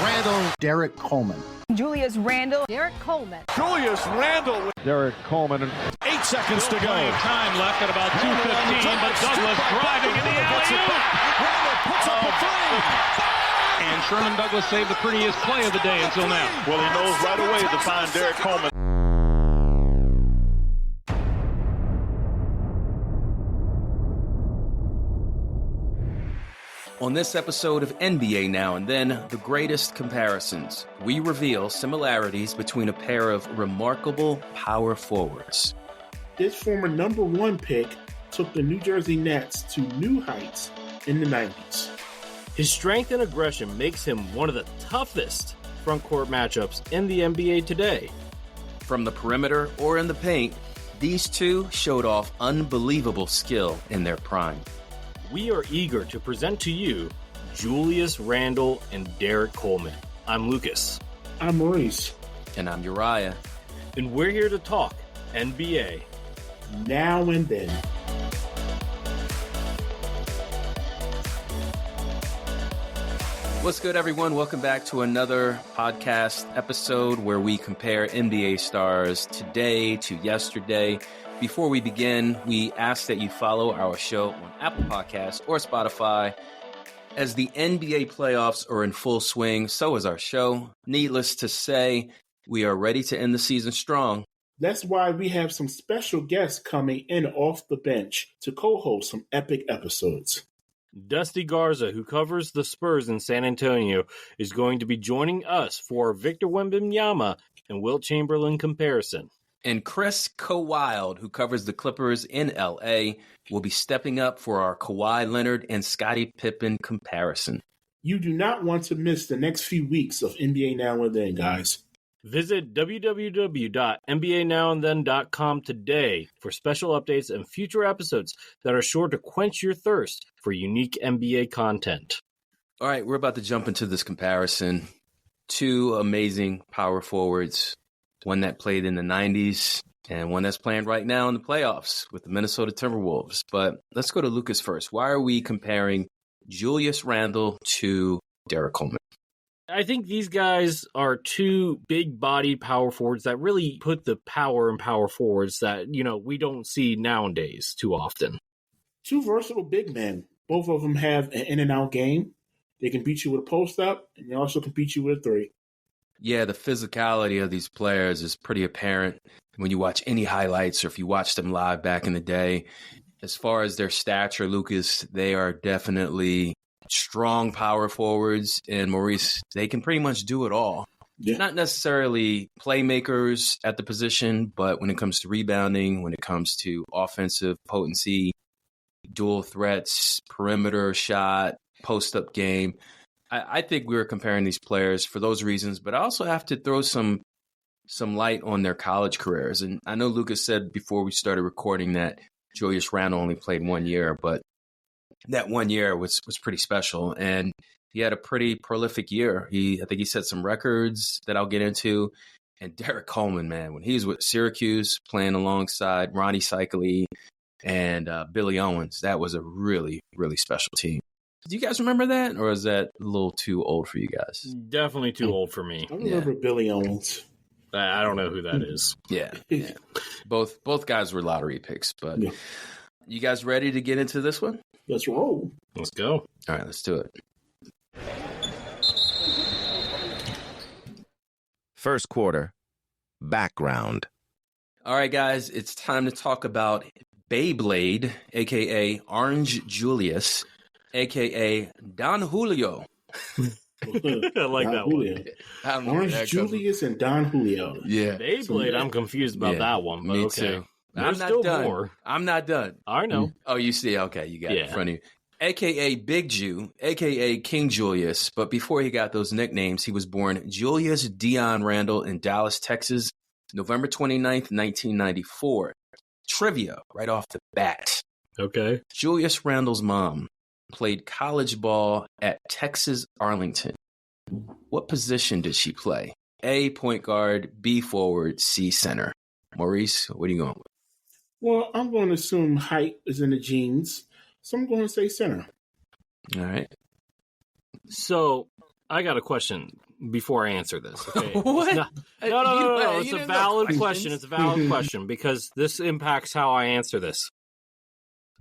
Randle. Derrick Coleman. Julius Randle. Derrick Coleman. Julius Randle. Derrick Coleman. 8 seconds to go. Time left at about 2:15, but Douglas driving in the alley-oop. Randle puts up a three. And Sherman Douglas saved the prettiest play of the day until now. Well, he knows right away to find Derrick Coleman. On this episode of NBA Now and Then, the greatest comparisons, we reveal similarities between a pair of remarkable power forwards. This former number one pick took the New Jersey Nets to new heights in the 90s. His strength and aggression makes him one of the toughest frontcourt matchups in the NBA today. From the perimeter or in the paint, these two showed off unbelievable skill in their prime. We are eager to present to you Julius Randle and Derrick Coleman. I'm Lucas. I'm Maurice. And I'm Uriah. And we're here to talk NBA. Now and then. What's good, everyone? Welcome back to another podcast episode where we compare NBA stars today to yesterday. Before we begin, we ask that you follow our show on Apple Podcasts or Spotify. As the NBA playoffs are in full swing, so is our show. Needless to say, we are ready to end the season strong. That's why we have some special guests coming in off the bench to co-host some epic episodes. Dusty Garza, who covers the Spurs in San Antonio, is going to be joining us for Victor Wembanyama and Wilt Chamberlain comparison. And Chris Kawhi, who covers the Clippers in L.A., will be stepping up for our Kawhi Leonard and Scottie Pippen comparison. You do not want to miss the next few weeks of NBA Now and Then, guys. Visit www.nbanowandthen.com today for special updates and future episodes that are sure to quench your thirst for unique NBA content. All right, we're about to jump into this comparison. Two amazing power forwards. One that played in the 90s and one that's playing right now in the playoffs with the Minnesota Timberwolves. But let's go to Lucas first. Why are we comparing Julius Randle to Derrick Coleman? I think these guys are two big-bodied power forwards that really put the power in power forwards that, we don't see nowadays too often. Two versatile big men. Both of them have an in-and-out game. They can beat you with a post-up, and they also can beat you with a three. Yeah, the physicality of these players is pretty apparent when you watch any highlights or if you watch them live back in the day. As far as their stature, Lucas, they are definitely strong power forwards. And Maurice, they can pretty much do it all. Yeah. Not necessarily playmakers at the position, but when it comes to rebounding, when it comes to offensive potency, dual threats, perimeter shot, post-up game, I think we were comparing these players for those reasons, but I also have to throw some light on their college careers. And I know Lucas said before we started recording that Julius Randle only played 1 year, but that 1 year was pretty special. And he had a pretty prolific year. I think he set some records that I'll get into. And Derrick Coleman, man, when he was with Syracuse playing alongside Ronnie Cycli and Billy Owens, that was a really, really special team. Do you guys remember that, or is that a little too old for you guys? Definitely too old for me. I remember Billy Owens. I don't know who that is. Yeah. Both guys were lottery picks, but You guys ready to get into this one? Let's roll. Let's go. All right, let's do it. First quarter, background. All right, guys, it's time to talk about Beyblade, a.k.a. Orange Julius, a.k.a. Don Julio. I like that Julio. one. Orange Julius and Don Julio. Yeah. Beyblade, I'm confused about that one. But Me okay. too. There's I'm not still done. more. I'm not done. I know. Oh, you see? Okay, you got it in front of you. A.K.A. Big Jew, A.K.A. King Julius. But before he got those nicknames, he was born Julius Dion Randle in Dallas, Texas, November 29th, 1994. Trivia right off the bat. Okay. Julius Randle's mom played college ball at Texas Arlington. What position did she play? A, point guard, B, forward, C, center. Maurice, what are you going with? Well, I'm going to assume height is in the genes, so I'm going to say center. All right. So I got a question before I answer this. Okay? What? No. It's a valid question. It's a valid question because this impacts how I answer this.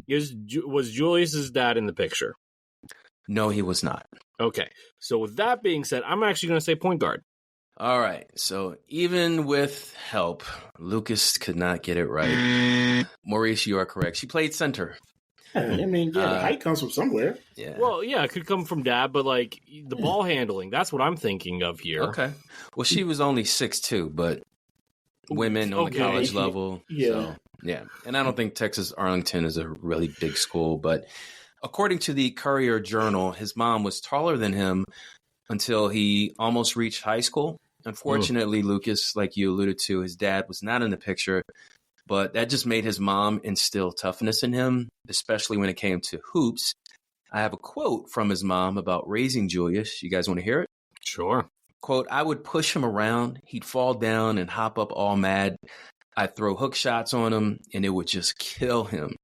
Was Julius's dad in the picture? No, he was not. Okay. So with that being said, I'm actually going to say point guard. All right. So even with help, Lucas could not get it right. Maurice, you are correct. She played center. I mean, the height comes from somewhere. Yeah. Well, yeah, it could come from dad, but like the ball handling, that's what I'm thinking of here. Okay. Well, she was only 6'2", but women on the college level. Yeah. So, yeah. And I don't think Texas Arlington is a really big school, but according to the Courier Journal, his mom was taller than him until he almost reached high school. Unfortunately, Lucas, like you alluded to, his dad was not in the picture, but that just made his mom instill toughness in him, especially when it came to hoops. I have a quote from his mom about raising Julius. You guys want to hear it? Sure. Quote, I would push him around. He'd fall down and hop up all mad. I'd throw hook shots on him, and it would just kill him.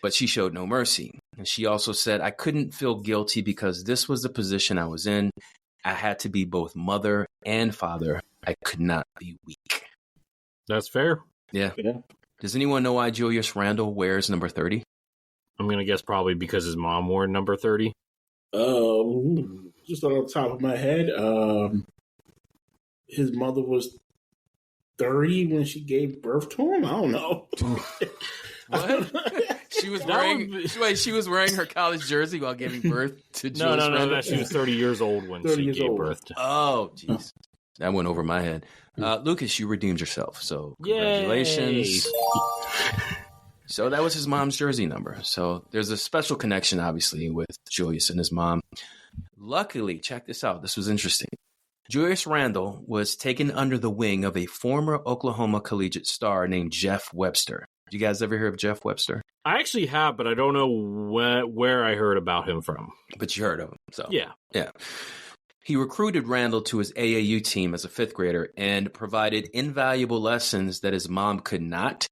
But she showed no mercy. And she also said, I couldn't feel guilty because this was the position I was in. I had to be both mother and father. I could not be weak. That's fair. Yeah. Does anyone know why Julius Randle wears number 30? I'm going to guess probably because his mom wore number 30. Just on the top of my head, his mother was 30 when she gave birth to him? I don't know. What? She was wearing her college jersey while giving birth to Julius Randle? No. She was 30 years old when she gave birth to him. Oh, jeez. That went over my head. Lucas, you redeemed yourself, so congratulations. So that was his mom's jersey number. So there's a special connection, obviously, with Julius and his mom. Luckily, check this out. This was interesting. Julius Randle was taken under the wing of a former Oklahoma collegiate star named Jeff Webster. You guys ever hear of Jeff Webster? I actually have, but I don't know where I heard about him from. But you heard of him. So yeah. He recruited Randle to his AAU team as a fifth grader and provided invaluable lessons that his mom could not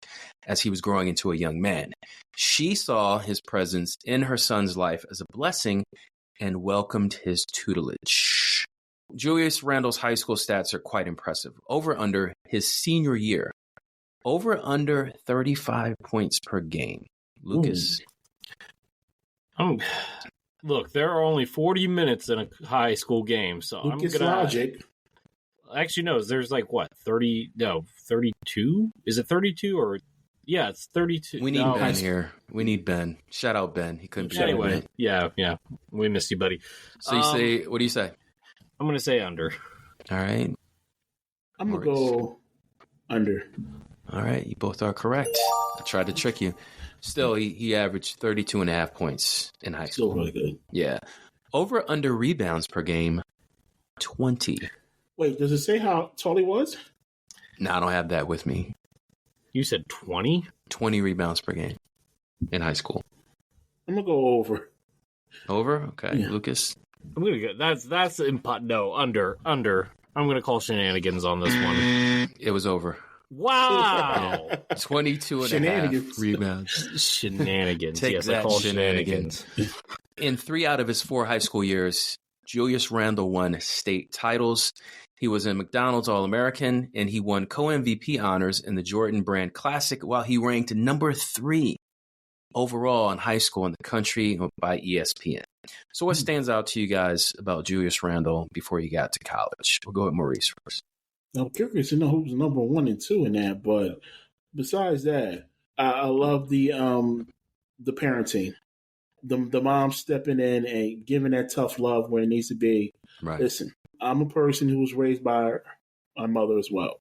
as he was growing into a young man. She saw his presence in her son's life as a blessing and welcomed his tutelage. Julius Randle's high school stats are quite impressive. Over under his senior year. Over under 35 points per game. Lucas. Look, there are only 40 minutes in a high school game, so Lucas I'm going to... logic. Actually, no, there's like, 32? Is it 32 or... Yeah, it's 32. We need Ben here. We need Ben. Shout out Ben. He couldn't be there. Anyway, yeah. We missed you, buddy. So you say, what do you say? I'm going to say under. All right. I'm going to go under. All right. You both are correct. I tried to trick you. Still, he averaged 32 and a half points in high school. Still really good. Yeah. Over under rebounds per game, 20. Wait, does it say how tall he was? No, I don't have that with me. You said 20? 20 rebounds per game in high school. I'm going to go over. Over? Okay. Yeah. Lucas? I'm going to go. That's no, under. I'm going to call shenanigans on this one. It was over. Wow. 22 and a half rebounds. Shenanigans. Take yes, that, I call shenanigans. In 3 out of his 4 high school years, Julius Randle won state titles. He was a McDonald's All-American, and he won co-MVP honors in the Jordan Brand Classic, while he ranked number 3 overall in high school in the country by ESPN. So what stands out to you guys about Julius Randle before you got to college? We'll go with Maurice first. I'm curious to know who's number 1 and 2 in that, but besides that, I love the parenting. The mom stepping in and giving that tough love where it needs to be. Right. Listen, I'm a person who was raised by my mother as well,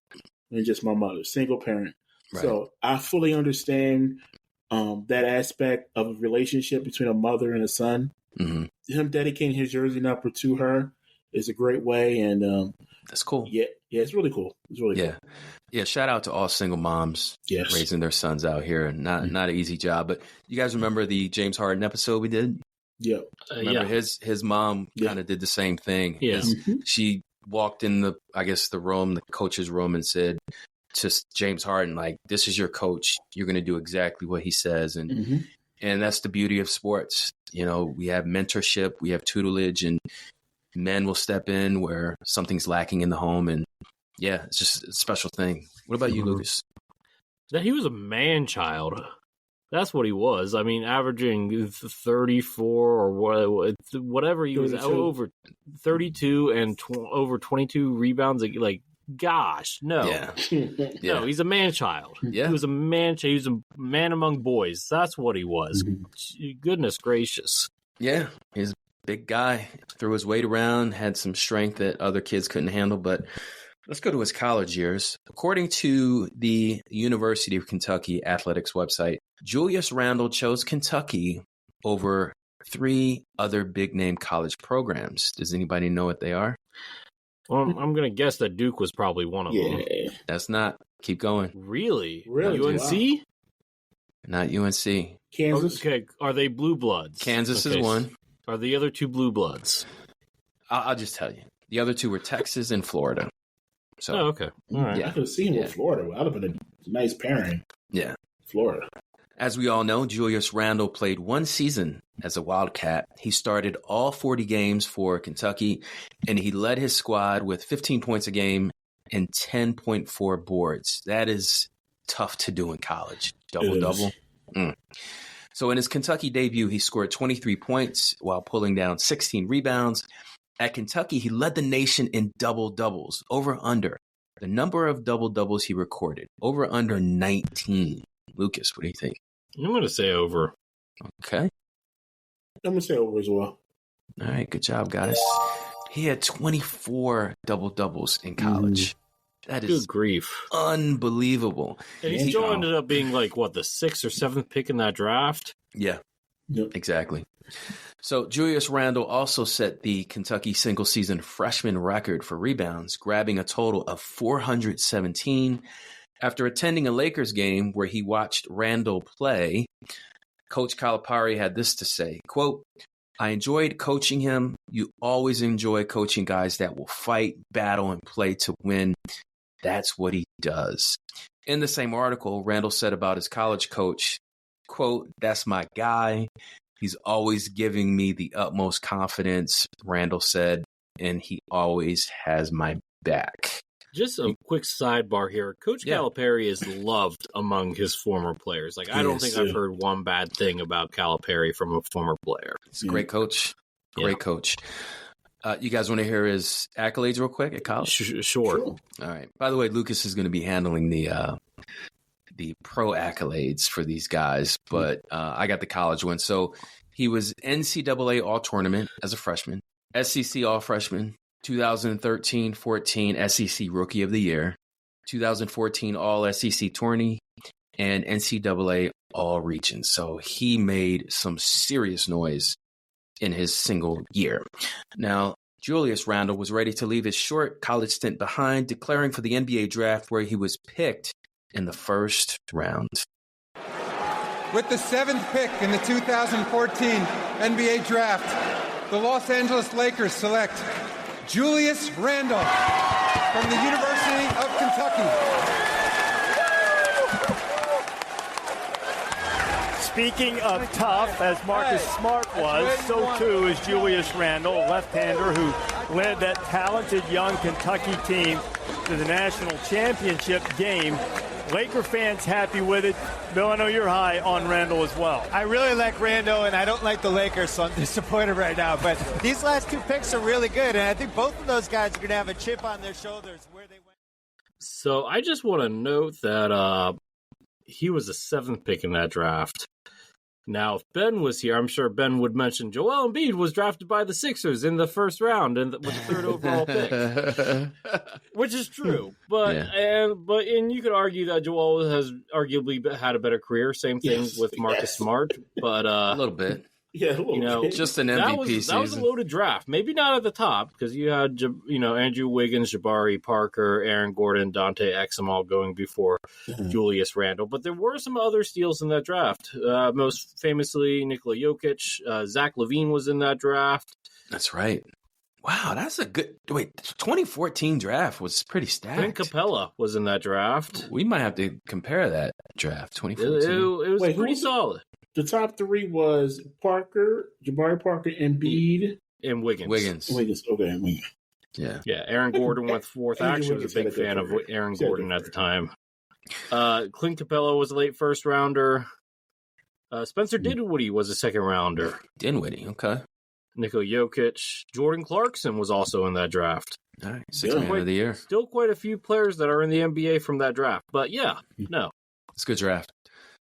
and just my mother, single parent. Right. So I fully understand that aspect of a relationship between a mother and a son. Mm-hmm. Him dedicating his jersey number to her is a great way, and that's cool. Yeah, it's really cool. It's really cool. Yeah. Shout out to all single moms raising their sons out here. Not an easy job, but you guys remember the James Harden episode we did? Yeah. Remember his mom kind of did the same thing. Yeah. She walked in the room, the coach's room, and said to James Harden, like, this is your coach. You're going to do exactly what he says. And and that's the beauty of sports. You know, we have mentorship, we have tutelage, and men will step in where something's lacking in the home. And yeah, it's just a special thing. What about you, Lucas? That he was a man-child. That's what he was. I mean, averaging 34 or whatever he was, 32. over 32 and over 22 rebounds. Like, gosh, no. Yeah. No, he's a man-child. Yeah. He was a man-child. He was a man among boys. That's what he was. Goodness gracious. Yeah, he's a big guy. Threw his weight around, had some strength that other kids couldn't handle. But let's go to his college years. According to the University of Kentucky Athletics website, Julius Randle chose Kentucky over 3 other big-name college programs. Does anybody know what they are? Well, I'm going to guess that Duke was probably one of them. That's not. Keep going. Really? Really? UNC? Not UNC. Kansas. Okay, are they blue bloods? Kansas is one. Are the other 2 blue bloods? I'll just tell you. The other 2 were Texas and Florida. So, okay. All right. I could have seen him with Florida. That would have been a nice pairing. Yeah. Florida. As we all know, Julius Randle played 1 season as a Wildcat. He started all 40 games for Kentucky, and he led his squad with 15 points a game and 10.4 boards. That is tough to do in college. Double-double. So in his Kentucky debut, he scored 23 points while pulling down 16 rebounds. At Kentucky, he led the nation in double-doubles, over-under. The number of double-doubles he recorded, over-under 19. Lucas, what do you think? I'm going to say over. Okay. I'm going to say over as well. All right, good job, guys. He had 24 double-doubles in college. That is Good grief. unbelievable. And he still ended up being like, what, the 6th or 7th pick in that draft? Yeah, Yep. exactly. So Julius Randle also set the Kentucky single-season freshman record for rebounds, grabbing a total of 417. After attending a Lakers game where he watched Randle play, Coach Calipari had this to say, quote, "I enjoyed coaching him. You always enjoy coaching guys that will fight, battle, and play to win. That's what he does." In the same article, Randle said about his college coach, quote, "That's my guy. He's always giving me the utmost confidence," Randle said, "and he always has my back." Just a quick sidebar here. Coach Calipari is loved among his former players. Like, I don't think I've heard one bad thing about Calipari from a former player. He's a great coach. Great coach. You guys want to hear his accolades real quick at college? Sure. All right. By the way, Lucas is going to be handling the pro accolades for these guys, but I got the college one. So he was NCAA All-Tournament as a freshman, SEC All-Freshman, 2013-14 SEC Rookie of the Year, 2014 All-SEC Tourney, and NCAA All-Region. So he made some serious noise in his single year. Now, Julius Randle was ready to leave his short college stint behind, declaring for the NBA draft where he was picked in the first round. With the 7th pick in the 2014 NBA draft, the Los Angeles Lakers select Julius Randle from the University of Kentucky. Speaking of tough, as Marcus Smart was, so too is Julius Randle, a left-hander who led that talented young Kentucky team to the national championship game. Laker fans happy with it. Bill, I know you're high on Randle as well. I really like Randle, and I don't like the Lakers, so I'm disappointed right now. But these last 2 picks are really good, and I think both of those guys are going to have a chip on their shoulders where they went. So I just want to note that he was a 7th pick in that draft. Now, if Ben was here, I'm sure Ben would mention Joel Embiid was drafted by the Sixers in the first round and with the 3rd overall pick, which is true. But and you could argue that Joel has arguably had a better career. Same thing with Marcus Smart, but a little bit. Yeah, a little bit. Just an MVP season. That was a loaded draft. Maybe not at the top because you had Andrew Wiggins, Jabari Parker, Aaron Gordon, Dante Exum all going before Julius Randle. But there were some other steals in that draft. Most famously, Nikola Jokic. Zach LaVine was in that draft. That's right. Wow, that's a good. Wait, 2014 draft was pretty stacked. Clint Capella was in that draft. We might have to compare that draft. 2014. It was pretty solid. The top 3 was Parker, Jabari Parker, Embiid, And Wiggins. Wiggins. Okay. Yeah. Yeah, Aaron Gordon went fourth. I actually was a big fan of Aaron Gordon at the time. Clint Capella was a late first rounder. Spencer Dinwiddie was a second rounder. Dinwiddie, okay. Nikola Jokic. Jordan Clarkson was also in that draft. All right, sixth man of the year. Still quite a few players that are in the NBA from that draft. But yeah, no. It's a good draft.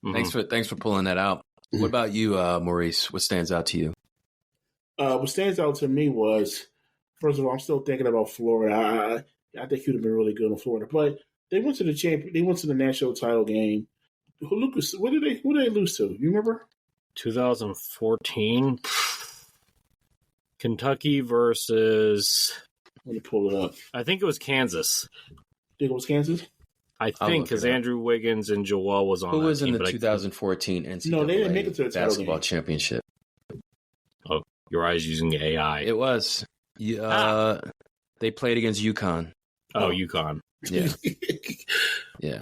Mm-hmm. Thanks for pulling that out. What about you, Maurice? What stands out to you? What stands out to me was, first of all, I'm still thinking about Florida. I think he would have been really good in Florida, but they went to the national title game. Who did they lose to? You remember? 2014. Kentucky versus. Let me pull it up. I think it was Kansas. Think it was Kansas? I think because Andrew Wiggins and Joel was on. Who was in the 2014 NCAA No, they didn't make it to the basketball championship? Oh, your eyes using AI. It was. They played against UConn. Oh, UConn. Yeah.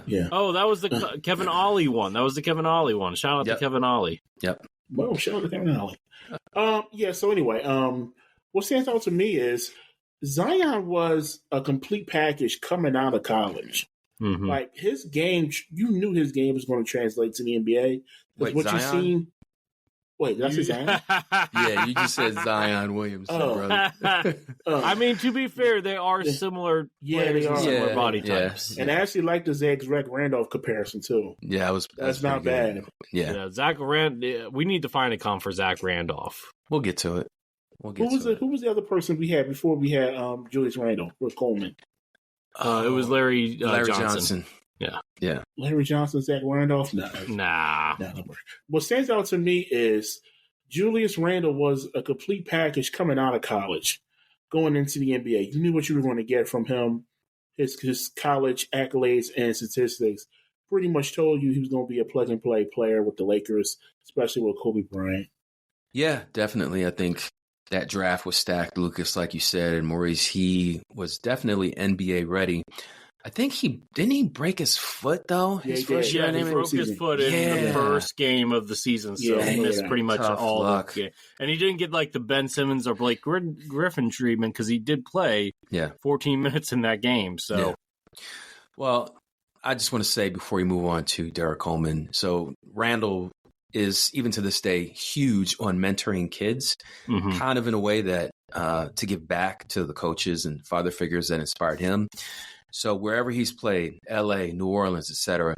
Yeah. Oh, that was the Kevin Ollie one. Shout out to Kevin Ollie. Yep. Well, shout out to Kevin Ollie. Yeah. So anyway, what stands out to me is Zion was a complete package coming out of college. Mm-hmm. Like his game, you knew his game was going to translate to the NBA. Wait, what Zion? you seen? Wait, did I say Zion? Yeah, you just said Zion Williamson, brother. I mean, to be fair, they are similar players and similar body types. And I actually like the Zach Randolph comparison too. Yeah, that's not bad. Yeah. Zach Randolph. We need to find a comp for Zach Randolph. We'll get to it. Who was the other person we had before we had Julius Randle or Coleman? It was Larry Johnson. Yeah. Larry Johnson, Zach Randolph? Nah. What stands out to me is Julius Randle was a complete package coming out of college, going into the NBA. You knew what you were going to get from him. His college accolades and statistics pretty much told you he was going to be a plug-and-play player with the Lakers, especially with Kobe Bryant. Yeah, definitely. I think that draft was stacked, Lucas, like you said, and Maurice, he was definitely NBA ready. I think he break his foot though. Yeah, his first year. He broke his foot in the first game of the season, so he missed pretty much all of the game. And he didn't get like the Ben Simmons or Blake Griffin treatment because he did play 14 minutes in that game. So, well, I just want to say before we move on to Derrick Coleman, so Randle is even to this day huge on mentoring kids, kind of in a way that to give back to the coaches and father figures that inspired him. So wherever he's played, LA, New Orleans, etc.,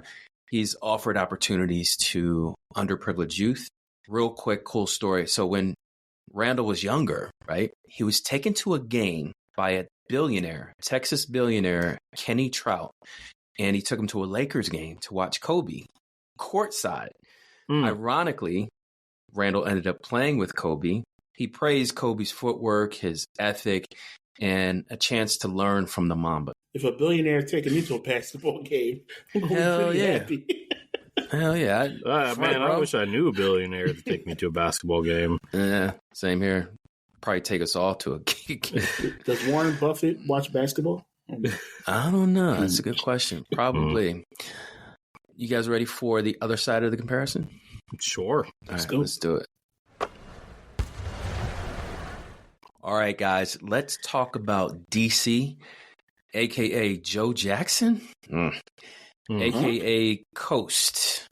he's offered opportunities to underprivileged youth. Real quick, cool story. So when Randle was younger, right, he was taken to a game by a billionaire, Texas billionaire, Kenny Trout, and he took him to a Lakers game to watch Kobe courtside. Ironically, Randle ended up playing with Kobe. He praised Kobe's footwork, his ethic, and a chance to learn from the Mamba. If a billionaire taking me to a basketball game, I'm going to be pretty happy. Hell yeah. Man, I wish I knew a billionaire to take me to a basketball game. Yeah, same here. Probably take us all to a game. Does Warren Buffett watch basketball? I don't know. That's a good question. Probably. You guys ready for the other side of the comparison? Sure. Let's do it. All right, guys. Let's talk about DC, a.k.a. Joe Jackson, a.k.a. Coast.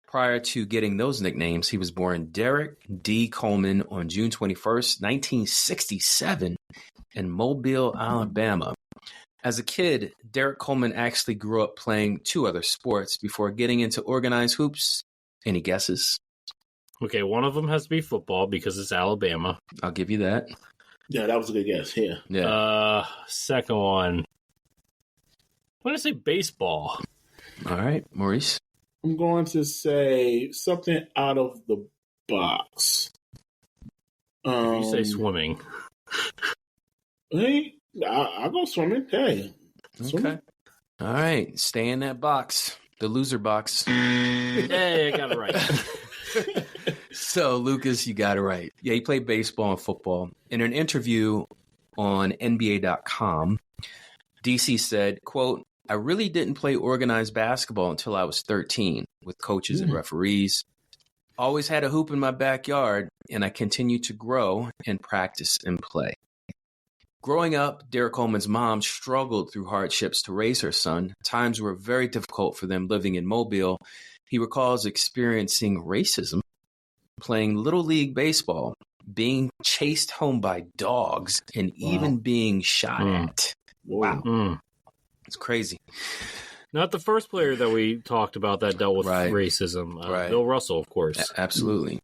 Prior to getting those nicknames, he was born Derrick D. Coleman on June 21st, 1967 in Mobile, Alabama. As a kid, Derrick Coleman actually grew up playing two other sports before getting into organized hoops. Any guesses? Okay, one of them has to be football because it's Alabama. I'll give you that. Yeah, that was a good guess. Yeah. Second one. I'm going to say baseball. All right, Maurice. I'm going to say something out of the box. You say swimming. Hey, I'll go swimming. Hey. Swimming. Okay. All right. Stay in that box. The loser box. Hey, I got it right. So, Lucas, you got it right. Yeah, he played baseball and football. In an interview on NBA.com, DC said, quote, I really didn't play organized basketball until I was 13 with coaches and referees. Always had a hoop in my backyard. and I continue to grow and practice and play. Growing up, Derrick Coleman's mom struggled through hardships to raise her son. Times were very difficult for them living in Mobile. He recalls experiencing racism, playing Little League baseball, being chased home by dogs, and even being shot at. Wow. It's crazy. Not the first player that we talked about that dealt with racism. Bill Russell, of course. Absolutely.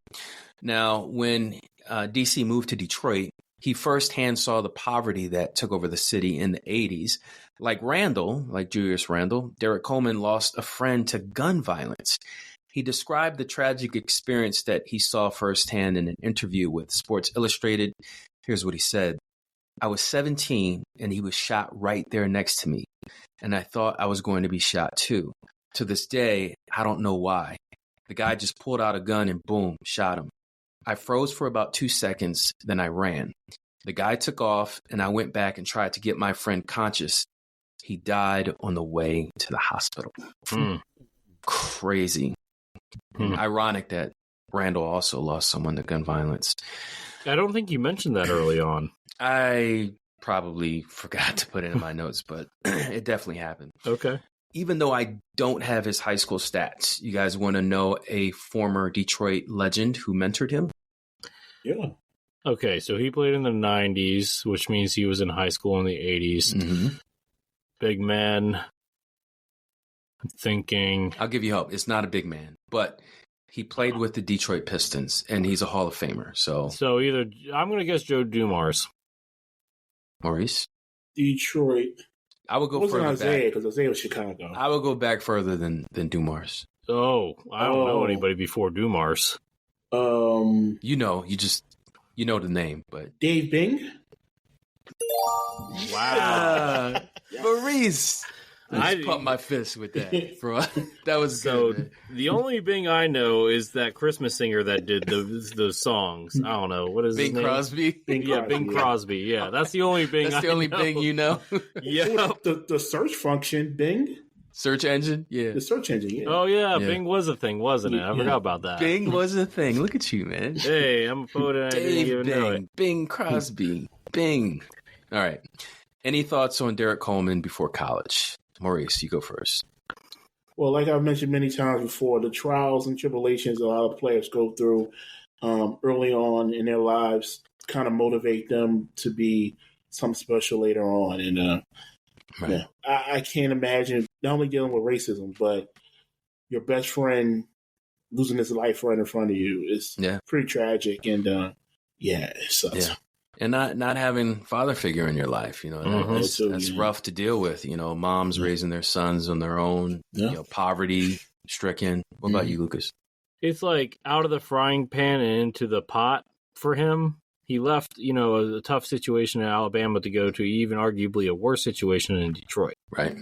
Now, when DC moved to Detroit, he firsthand saw the poverty that took over the city in the 80s. Like Julius Randle, Derrick Coleman lost a friend to gun violence. He described the tragic experience that he saw firsthand in an interview with Sports Illustrated. Here's what he said. I was 17 and he was shot right there next to me. And I thought I was going to be shot too. To this day, I don't know why. The guy just pulled out a gun and boom, shot him. I froze for about 2 seconds, then I ran. The guy took off and I went back and tried to get my friend conscious. He died on the way to the hospital. Crazy. Ironic that Randall also lost someone to gun violence. I don't think you mentioned that early on. I probably forgot to put it in my notes, but it definitely happened. Okay. Even though I don't have his high school stats, you guys want to know a former Detroit legend who mentored him? Yeah. Okay, so he played in the 90s, which means he was in high school in the 80s. Mm-hmm. Big man. I'm thinking. I'll give you hope. It's not a big man, but he played with the Detroit Pistons, and he's a Hall of Famer. So either I'm going to guess Joe Dumars. Maurice? Detroit. I would go further back. Isaiah, because Isaiah was Chicago. I would go back further than Dumars. Oh, I don't know anybody before Dumars. You know the name, but Dave Bing. Wow, Maurice. I pumped my fist with that, bro. That was good. Man. The only Bing I know is that Christmas singer that did those songs. I don't know what is Bing his name? Crosby. Bing Crosby. Yeah, that's the only Bing. That's the only Bing you know. Yeah, the search function, Bing. Search engine, yeah. The search engine, yeah. Oh yeah, Bing was a thing, wasn't it? I forgot about that. Bing was a thing. Look at you, man. Hey, I'm a poet. And I didn't even know it. Bing Crosby. Bing. All right. Any thoughts on Derrick Coleman before college? Maurice, you go first. Well, like I've mentioned many times before, the trials and tribulations a lot of players go through early on in their lives kind of motivate them to be something special later on. And I can't imagine not only dealing with racism, but your best friend losing his life right in front of you is pretty tragic. And it sucks. Yeah. And not having father figure in your life, that's rough to deal with. Moms raising their sons on their own, poverty stricken. What about you, Lucas? It's like out of the frying pan and into the pot for him. He left, a tough situation in Alabama to go to even arguably a worse situation in Detroit. Right.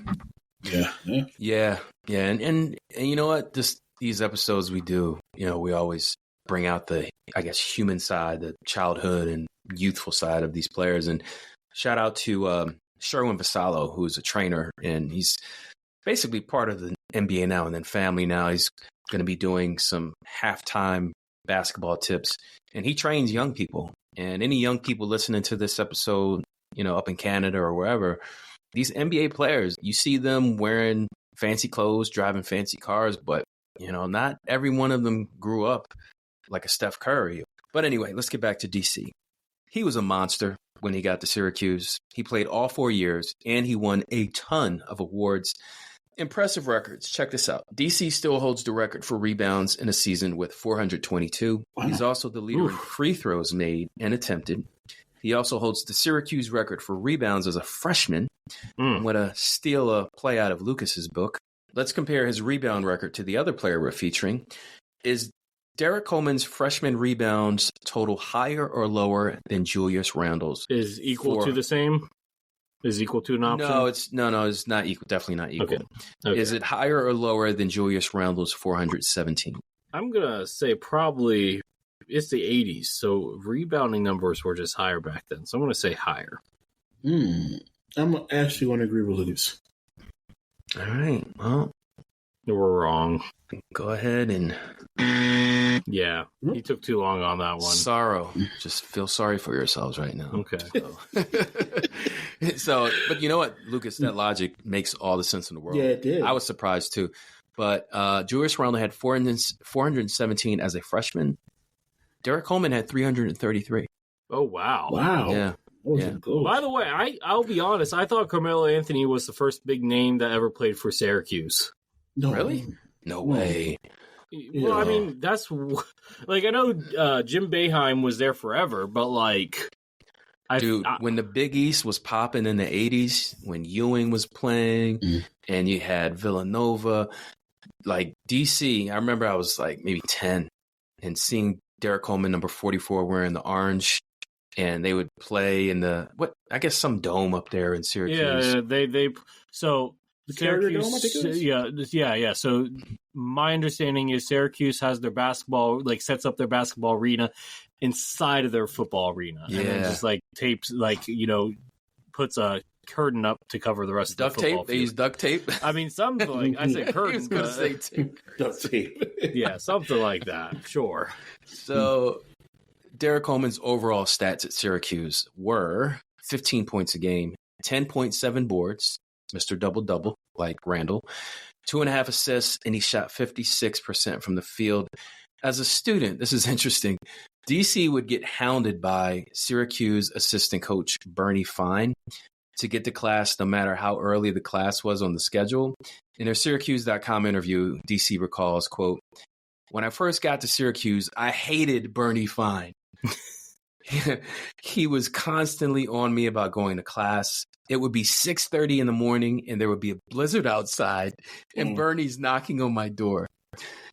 Yeah. And you know what? These episodes we do, we always bring out the, I guess, human side, the childhood and youthful side of these players. And shout out to Sherwin Vassallo, who's a trainer, and he's basically part of the NBA now and then family now. He's going to be doing some halftime basketball tips, and he trains young people. And any young people listening to this episode, up in Canada or wherever, these NBA players, you see them wearing fancy clothes, driving fancy cars, but, not every one of them grew up like a Steph Curry. But anyway, let's get back to DC. He was a monster when he got to Syracuse. He played all 4 years, and he won a ton of awards. Impressive records. Check this out. DC still holds the record for rebounds in a season with 422. Wow. He's also the leader in free throws made and attempted. He also holds the Syracuse record for rebounds as a freshman. I'm going to steal a play out of Lucas's book. Let's compare his rebound record to the other player we're featuring. Is Derrick Coleman's freshman rebounds total higher or lower than Julius Randle's? Is equal to the same? Is equal to an option? No, it's not equal. Definitely not equal. Okay. Is it higher or lower than Julius Randle's 417? I'm going to say probably it's the 80s. So rebounding numbers were just higher back then. So I'm going to say higher. I'm actually going to agree with Lucas. All right. Well, We're wrong. Go ahead and... Yeah, he took too long on that one. Sorrow. Just feel sorry for yourselves right now. Okay. So, but you know what, Lucas, that logic makes all the sense in the world. Yeah, it did. I was surprised too. But Julius Randle had 417 as a freshman. Derrick Coleman had 333. Oh, wow. Wow. Yeah. By the way, I'll be honest. I thought Carmelo Anthony was the first big name that ever played for Syracuse. No. Really? No way. Well, I mean, that's like I know Jim Boeheim was there forever, but like, when the Big East was popping in the 80s, when Ewing was playing, and you had Villanova, like DC, I remember I was like maybe 10 and seeing Derrick Coleman, number 44, wearing the orange, and they would play in some dome up there in Syracuse. Yeah, they so Syracuse, Dome, I think it was? yeah. So my understanding is Syracuse has their basketball, like sets up their basketball arena inside of their football arena, and then just like tapes, like puts a curtain up to cover the rest of the football tape. field. They use duct tape. I mean, something like I say curtain. I was going to say tape. Duct tape. Yeah, something like that. Sure. So Derrick Coleman's overall stats at Syracuse were 15 points a game, 10.7 boards, Mr. Double-Double, like Randle, 2.5 assists, and he shot 56% from the field. As a student, this is interesting, DC would get hounded by Syracuse assistant coach Bernie Fine to get to class no matter how early the class was on the schedule. In their Syracuse.com interview, DC recalls, quote, "When I first got to Syracuse, I hated Bernie Fine. He was constantly on me about going to class. It would be 6:30 in the morning and there would be a blizzard outside and Bernie's knocking on my door.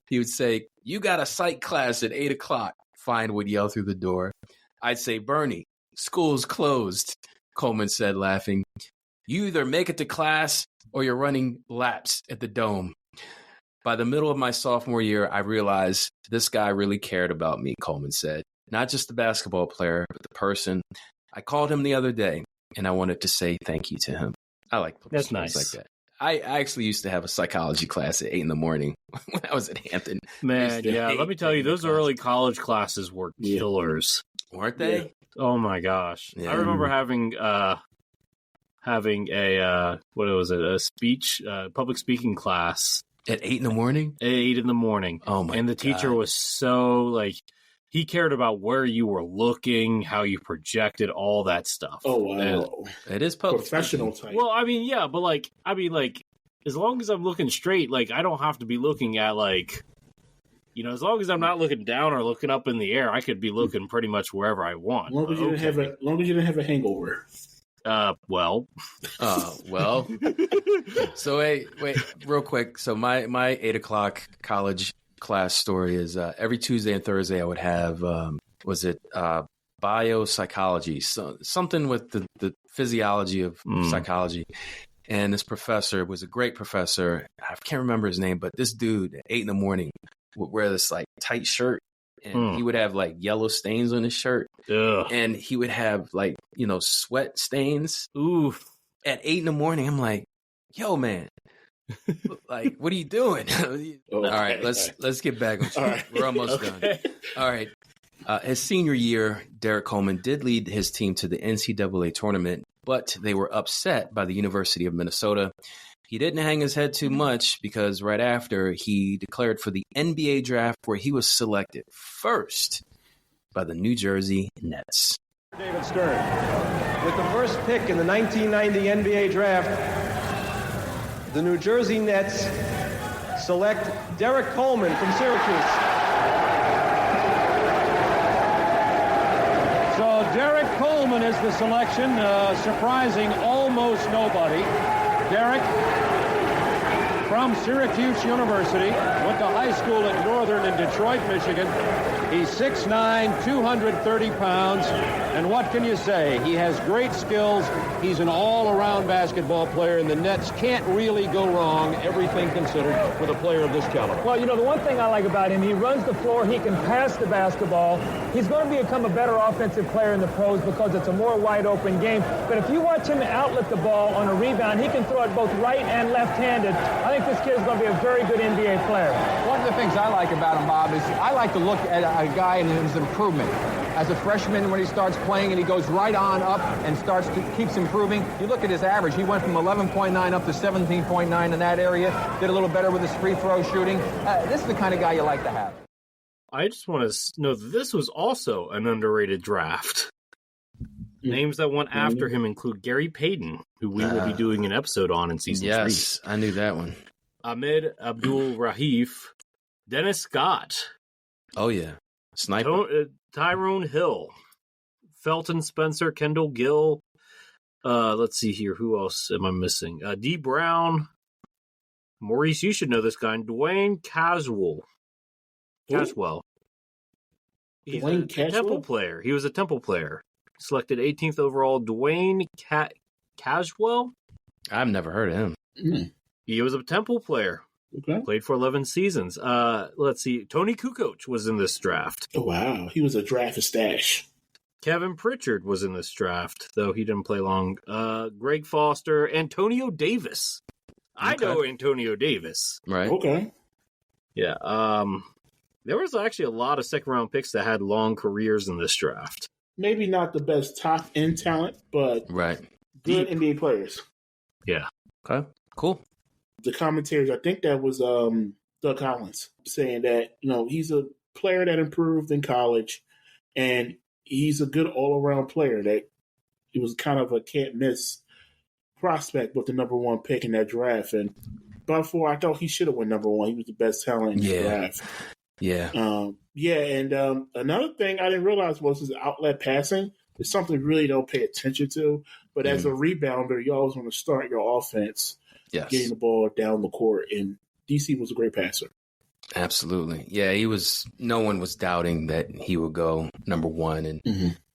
He would say, 'You got a psych class at 8 o'clock. Fine would yell through the door. I'd say, 'Bernie, school's closed,' Coleman said, laughing. 'You either make it to class or you're running laps at the Dome.' By the middle of my sophomore year, I realized this guy really cared about me," Coleman said. "Not just the basketball player, but the person. I called him the other day, and I wanted to say thank you to him." I like that's nice. Like that. I actually used to have a psychology class at 8 in the morning when I was at Hampton. Man, yeah, let me tell you, those early college classes were killers. Weren't they? Yeah. Oh, my gosh. Yeah. I remember having a speech, public speaking class. At 8 in the morning? At 8 in the morning. Oh, my God. And the teacher was so, like, he cared about where you were looking, how you projected, all that stuff. Oh, wow. It is public professional type. Well, I mean, yeah, but, like, as long as I'm looking straight, like, I don't have to be looking at, like, as long as I'm not looking down or looking up in the air, I could be looking pretty much wherever I want. As long as you didn't have a hangover. Well. So wait, real quick. So my 8 o'clock college class story is every Tuesday and Thursday I would have biopsychology, so something with the physiology of psychology. And this professor was a great professor. I can't remember his name, but this dude at 8 in the morning would wear this like tight shirt, and he would have like yellow stains on his shirt. Ugh. And he would have like, sweat stains. Ooh. At 8 in the morning, I'm like, yo, man, like, what are you doing? All right, let's get back on track. Right. We're almost done. All right. His senior year, Derrick Coleman did lead his team to the NCAA tournament, but they were upset by the University of Minnesota. He didn't hang his head too much because right after he declared for the NBA draft where he was selected first by the New Jersey Nets. David Stern. With the first pick in the 1990 NBA draft, the New Jersey Nets select Derrick Coleman from Syracuse. So Derrick Coleman is the selection, surprising almost nobody. Derrick from Syracuse University, went to high school at Northern in Detroit, Michigan. He's 6'9", 230 pounds, and what can you say? He has great skills. He's an all-around basketball player, and the Nets can't really go wrong, everything considered, with a player of this caliber. Well, the one thing I like about him, he runs the floor, he can pass the basketball. He's going to become a better offensive player in the pros because it's a more wide-open game. But if you watch him outlet the ball on a rebound, he can throw it both right and left-handed. I think this kid is going to be a very good NBA player. One of the things I like about him, Bob, is I like to look at a guy and his improvement. As a freshman, when he starts playing and he goes right on up and keeps improving, you look at his average. He went from 11.9 up to 17.9 in that area. Did a little better with his free throw shooting. This is the kind of guy you like to have. I just want to know that this was also an underrated draft. Names that went after him include Gary Payton, who we will be doing an episode on in season 3. Yes, I knew that one. Ahmed Abdul-Rahif, Dennis Scott. Oh, yeah. Sniper. Tyrone Hill, Felton Spencer, Kendall Gill. Let's see here. Who else am I missing? D. Brown. Maurice, you should know this guy. Dwayne Caswell. He's a Temple player. He was a Temple player. Selected 18th overall. Dwayne Caswell. I've never heard of him. Mm. He was a Temple player. Okay. Played for 11 seasons. Let's see. Tony Kukoc was in this draft. Oh, wow. He was a draft stash. Kevin Pritchard was in this draft, though he didn't play long. Greg Foster. Antonio Davis. I know Antonio Davis. Right. Okay. Yeah. There was actually a lot of second-round picks that had long careers in this draft. Maybe not the best top-end talent, but good NBA players. Yeah. Okay. Cool. The commentators, I think that was Doug Collins, saying that, he's a player that improved in college, and he's a good all-around player that he was kind of a can't-miss prospect with the number one pick in that draft. And before, I thought he should have won number one. He was the best talent in the draft. Yeah. And another thing I didn't realize was his outlet passing. It's something you really don't pay attention to. But as a rebounder, you always want to start your offense getting the ball down the court. And DC was a great passer. Absolutely. Yeah, no one was doubting that he would go number one.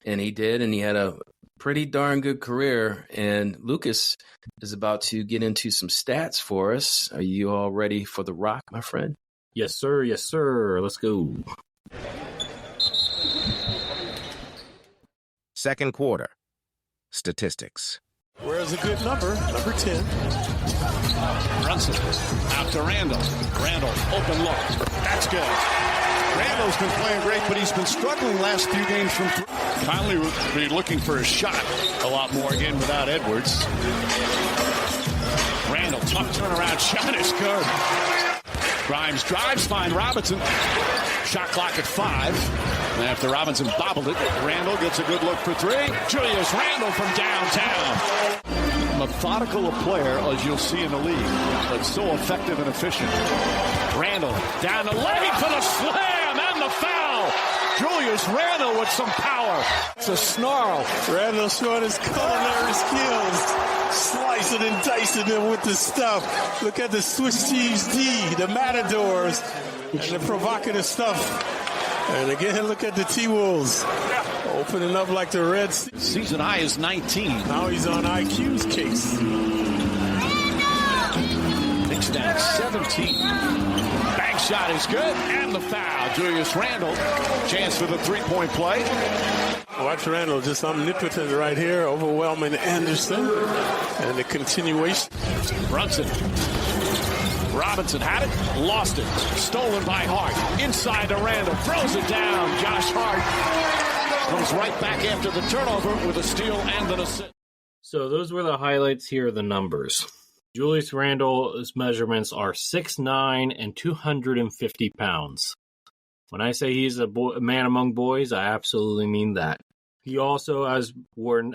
And he did. And he had a pretty darn good career. And Lucas is about to get into some stats for us. Are you all ready for the rock, my friend? Yes, sir. Yes, sir. Let's go. Second quarter. Statistics. Where's a good number 10. Brunson out to Randle. Randle, open look. That's good. Randle's been playing great, but he's been struggling last few games from three. Finally, will be looking for a shot a lot more again without Edwards. Randle, tough turnaround shot is good. Grimes drives, find Robinson. Shot clock at 5. And after Robinson bobbled it, Randle gets a good look for 3. Julius Randle from downtown. Methodical a player, as you'll see in the league, but so effective and efficient. Randle down the lane for the slam and the foul. Julius Randle with some power. It's a snarl. Randle showing his culinary skills. Slicing and dicing them with the stuff. Look at the Swiss cheese D, the Matadors, and the provocative stuff. And again, look at the T-Wolves. Opening up like the Red Sea. Season high is 19. Now he's on IQ's case. Knicks down 17. Bank shot is good. And the foul. Julius Randle. Chance for the three-point play. Watch Randle just omnipotent right here, overwhelming Anderson. And the continuation. Brunson. Robinson had it, lost it. Stolen by Hart. Inside to Randle. Throws it down. Josh Hart comes right back after the turnover with a steal and an assist. So those were the highlights. Here are the numbers. Julius Randle's measurements are 6'9" and 250 pounds. When I say he's a man among boys, I absolutely mean that. He also has worn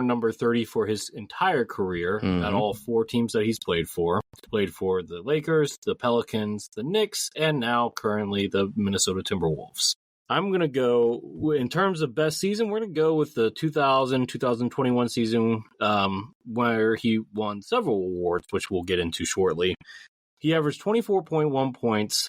number 30 for his entire career at all 4 teams that he's played for. Played for the Lakers, the Pelicans, the Knicks, and now currently the Minnesota Timberwolves. I'm going to go, in terms of best season, we're going to go with the 2000-2021 season where he won several awards, which we'll get into shortly. He averaged 24.1 points,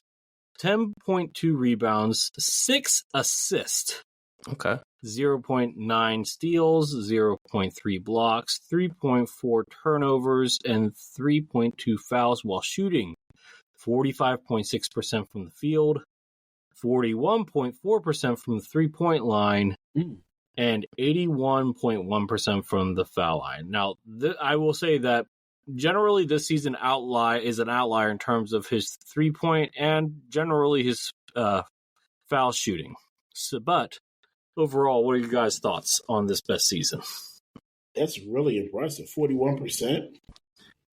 10.2 rebounds, 6 assists. Okay. 0.9 steals, 0.3 blocks, 3.4 turnovers, and 3.2 fouls while shooting 45.6% from the field, 41.4% from the three-point line, and 81.1% from the foul line. Now, I will say that generally this season is an outlier in terms of his three-point and generally his foul shooting. But overall, what are your guys' thoughts on this best season? That's really impressive. 41%.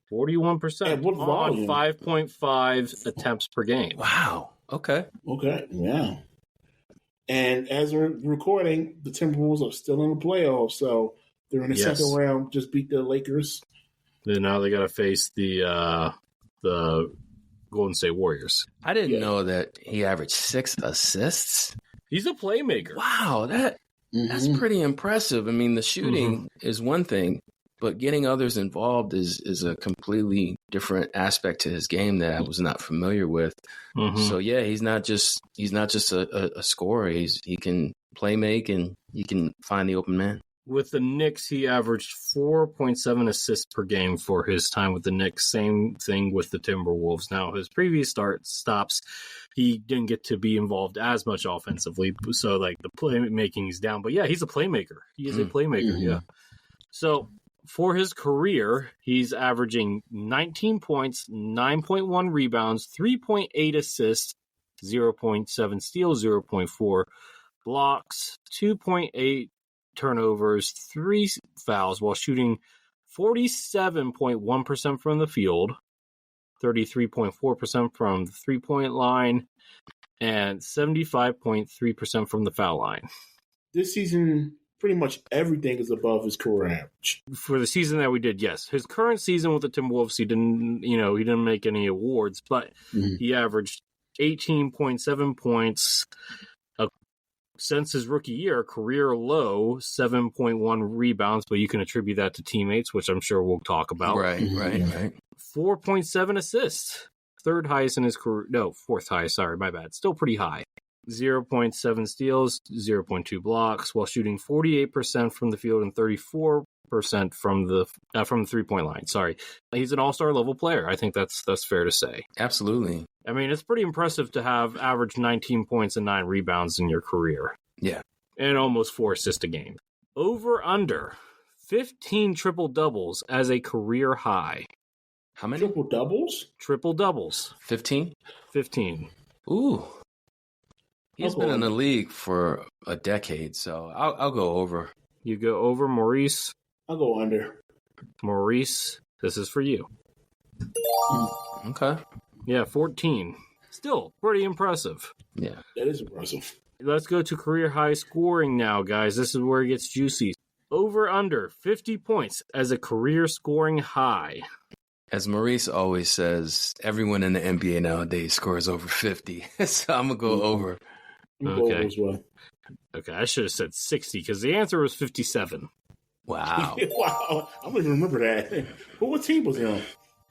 41% what on volume? 5.5 attempts per game. Wow. Okay. Yeah. And as we're recording, the Timberwolves are still in the playoffs, so they're in the second round. Just beat the Lakers. Then now they got to face the Golden State Warriors. I didn't know that he averaged 6 assists. He's a playmaker. Wow, that's pretty impressive. I mean, the shooting is one thing, but getting others involved is a completely different aspect to his game that I was not familiar with. So yeah, he's not just a scorer. He can play make and he can find the open man. With the Knicks, he averaged 4.7 assists per game for his time with the Knicks. Same thing with the Timberwolves. Now, his previous stops, he didn't get to be involved as much offensively, so like the playmaking is down. But yeah, he's a playmaker. He is a playmaker. Yeah. So for his career, he's averaging 19 points, 9.1 rebounds, 3.8 assists, 0.7 steals, 0.4 blocks, 2.8 turnovers, 3 fouls while shooting 47.1% from the field, 33.4% from the three-point line, and 75.3% from the foul line. This season, pretty much everything is above his career average. For the season that we did, yes. His current season with the Timberwolves, he didn't make any awards, but he averaged 18.7 points. Since his rookie year, career low, 7.1 rebounds, but you can attribute that to teammates, which I'm sure we'll talk about. Right. 4.7 assists. Third highest in his career. No, fourth highest. Sorry, my bad. Still pretty high. 0.7 steals, 0.2 blocks, while shooting 48% from the field and 34% from the three-point line. Sorry. He's an all-star level player. I think that's fair to say. Absolutely. I mean, it's pretty impressive to have averaged 19 points and 9 rebounds in your career. Yeah. And almost 4 assists a game. Over under 15 triple doubles as a career high. How many? Triple doubles? Triple doubles. 15? 15. Ooh. He's been in the league for a decade, so I'll go over. You go over, Maurice? I'll go under. Maurice, this is for you. Okay. Yeah, 14. Still pretty impressive. Yeah. That is impressive. Let's go to career high scoring now, guys. This is where it gets juicy. Over under 50 points as a career scoring high. As Maurice always says, everyone in the NBA nowadays scores over 50. So I'm going to go over. Okay. Okay, I should have said 60 because the answer was 57. Wow. Wow. I don't even remember that. What team was he on?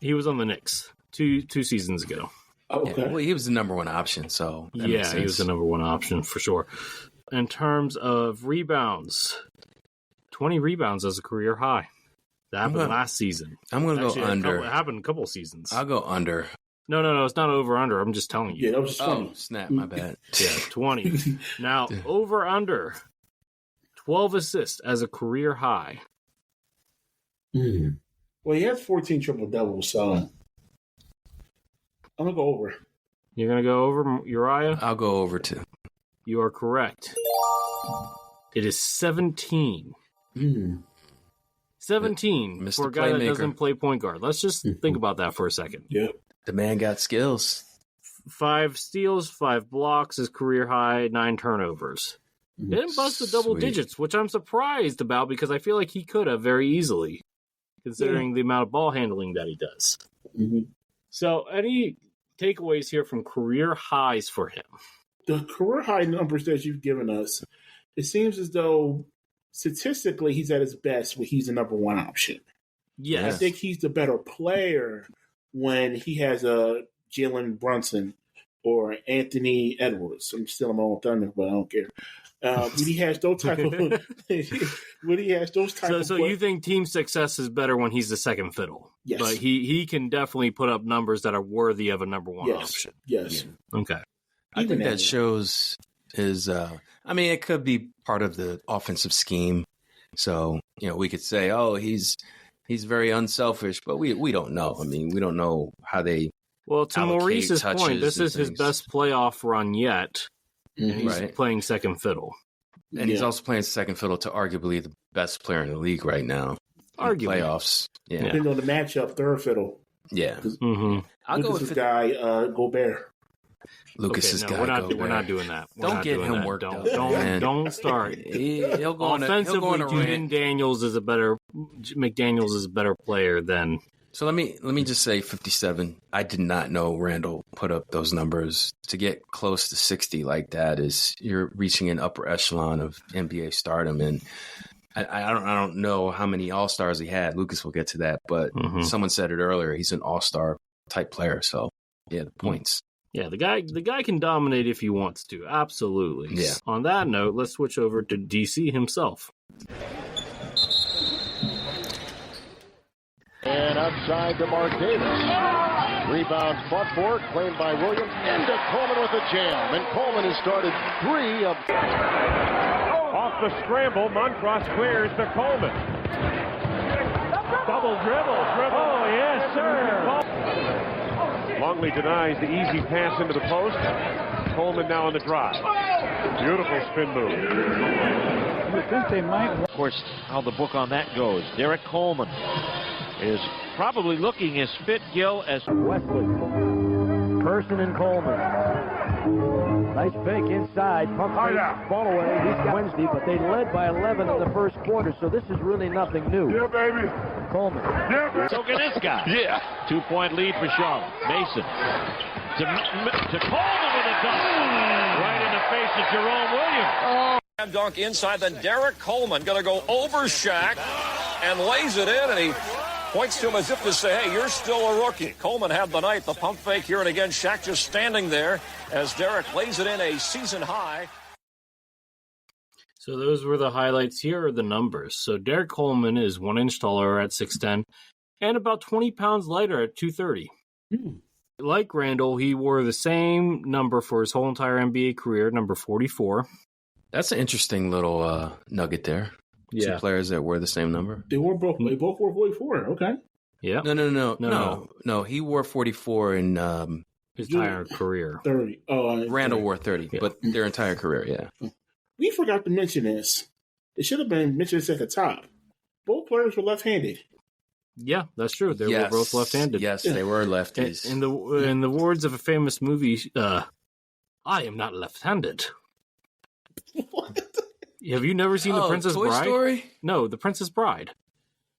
He was on the Knicks two seasons ago. Oh, okay. Yeah, well, he was the number one option, so that makes sense. He was the number one option for sure. In terms of rebounds, 20 rebounds as a career high. That happened last season. I'm going to go under. It happened a couple of seasons. I'll go under. No, it's not over under. I'm just telling you. Yeah, that was just funny. Oh, snap, my bad. Yeah, 20. Now, over under 12 assists as a career high. Well, he has 14 triple doubles, so I'm going to go over. You're going to go over, Uriah? I'll go over too. You are correct. It is 17. 17 Mr. for a guy that Playmaker. doesn't play point guard. Let's just think about that for a second. Yeah. The man got skills. 5 steals, 5 blocks, his career high, 9 turnovers. He didn't bust the double digits, which I'm surprised about because I feel like he could have very easily, considering the amount of ball handling that he does. So, any takeaways here from career highs for him? The career high numbers that you've given us, it seems as though statistically he's at his best when he's the number one option. Yes. I think he's the better player when he has a Jalen Brunson or Anthony Edwards. I'm still on my own thunder, but I don't care. When he has those type of So you think team success is better when he's the second fiddle? Yes. But he can definitely put up numbers that are worthy of a number one Yes. option. Yes. Yeah. Okay. I think that shows his. It could be part of the offensive scheme. So we could say, oh, he's very unselfish, but we don't know. I mean, we don't know how they. Well, to Maurice's point, this is his best playoff run yet, and he's playing second fiddle. And he's also playing second fiddle to arguably the best player in the league right now. Arguably. Playoffs. Yeah. Depending on the matchup, third fiddle. Yeah. I'll go with this guy, Gobert. Lucas's guy. We're not doing that. Don't get him worked up. Don't start. He'll go Offensively, on McDaniels is a better player than. So let me just say 57. I did not know Randle put up those numbers. To get close to 60 like that is you're reaching an upper echelon of NBA stardom, and I don't know how many All-Stars he had. Lucas will get to that, but someone said it earlier. He's an All-Star type player. So yeah, the points. Yeah, the guy can dominate if he wants to. Absolutely. Yeah. On that note, let's switch over to DC himself. And outside to Mark Davis. Rebound fought for, claimed by Williams. Into Coleman with a jam. And Coleman has started 3 of... Off the scramble, Montross clears to Coleman. Double dribble. Oh, yes, sir. Longley denies the easy pass into the post. Coleman now on the drive. Beautiful spin move. I think they might. Of course, how the book on that goes. Derrick Coleman is probably looking as fit, Gil, as Wesley. Person and Coleman. Nice fake inside. Pump ball away. He's got Wednesday, but they led by 11 in the first quarter, so this is really nothing new. Yeah, baby. Coleman. Yeah, baby. Look at this guy. Yeah. 2-point lead for Charlotte. Mason. To Coleman with a dunk. Right in the face of Jerome Williams. Dunk inside, then Derrick Coleman going to go over Shaq and lays it in, and he points to him as if to say, hey, you're still a rookie. Coleman had the night, the pump fake here, and again, Shaq just standing there as Derrick lays it in, a season high. So those were the highlights. Here are the numbers. So Derrick Coleman is 1 inch taller at 6'10", and about 20 pounds lighter at 230. Like Randle, he wore the same number for his whole entire NBA career, number 44. That's an interesting little nugget there. Yeah. Two players that wear the same number. They both wore 44. Okay. Yeah. No. He wore 44 in his entire career. 30. Randle wore 30, but their entire career. Yeah. We forgot to mention this. It should have been mentioned at the top. Both players were left-handed. Yeah, that's true. They were both left-handed. Yes, they were lefties. In the words of a famous movie, I am not left-handed. What? Have you never seen The Princess Toy Bride? Story? No, The Princess Bride.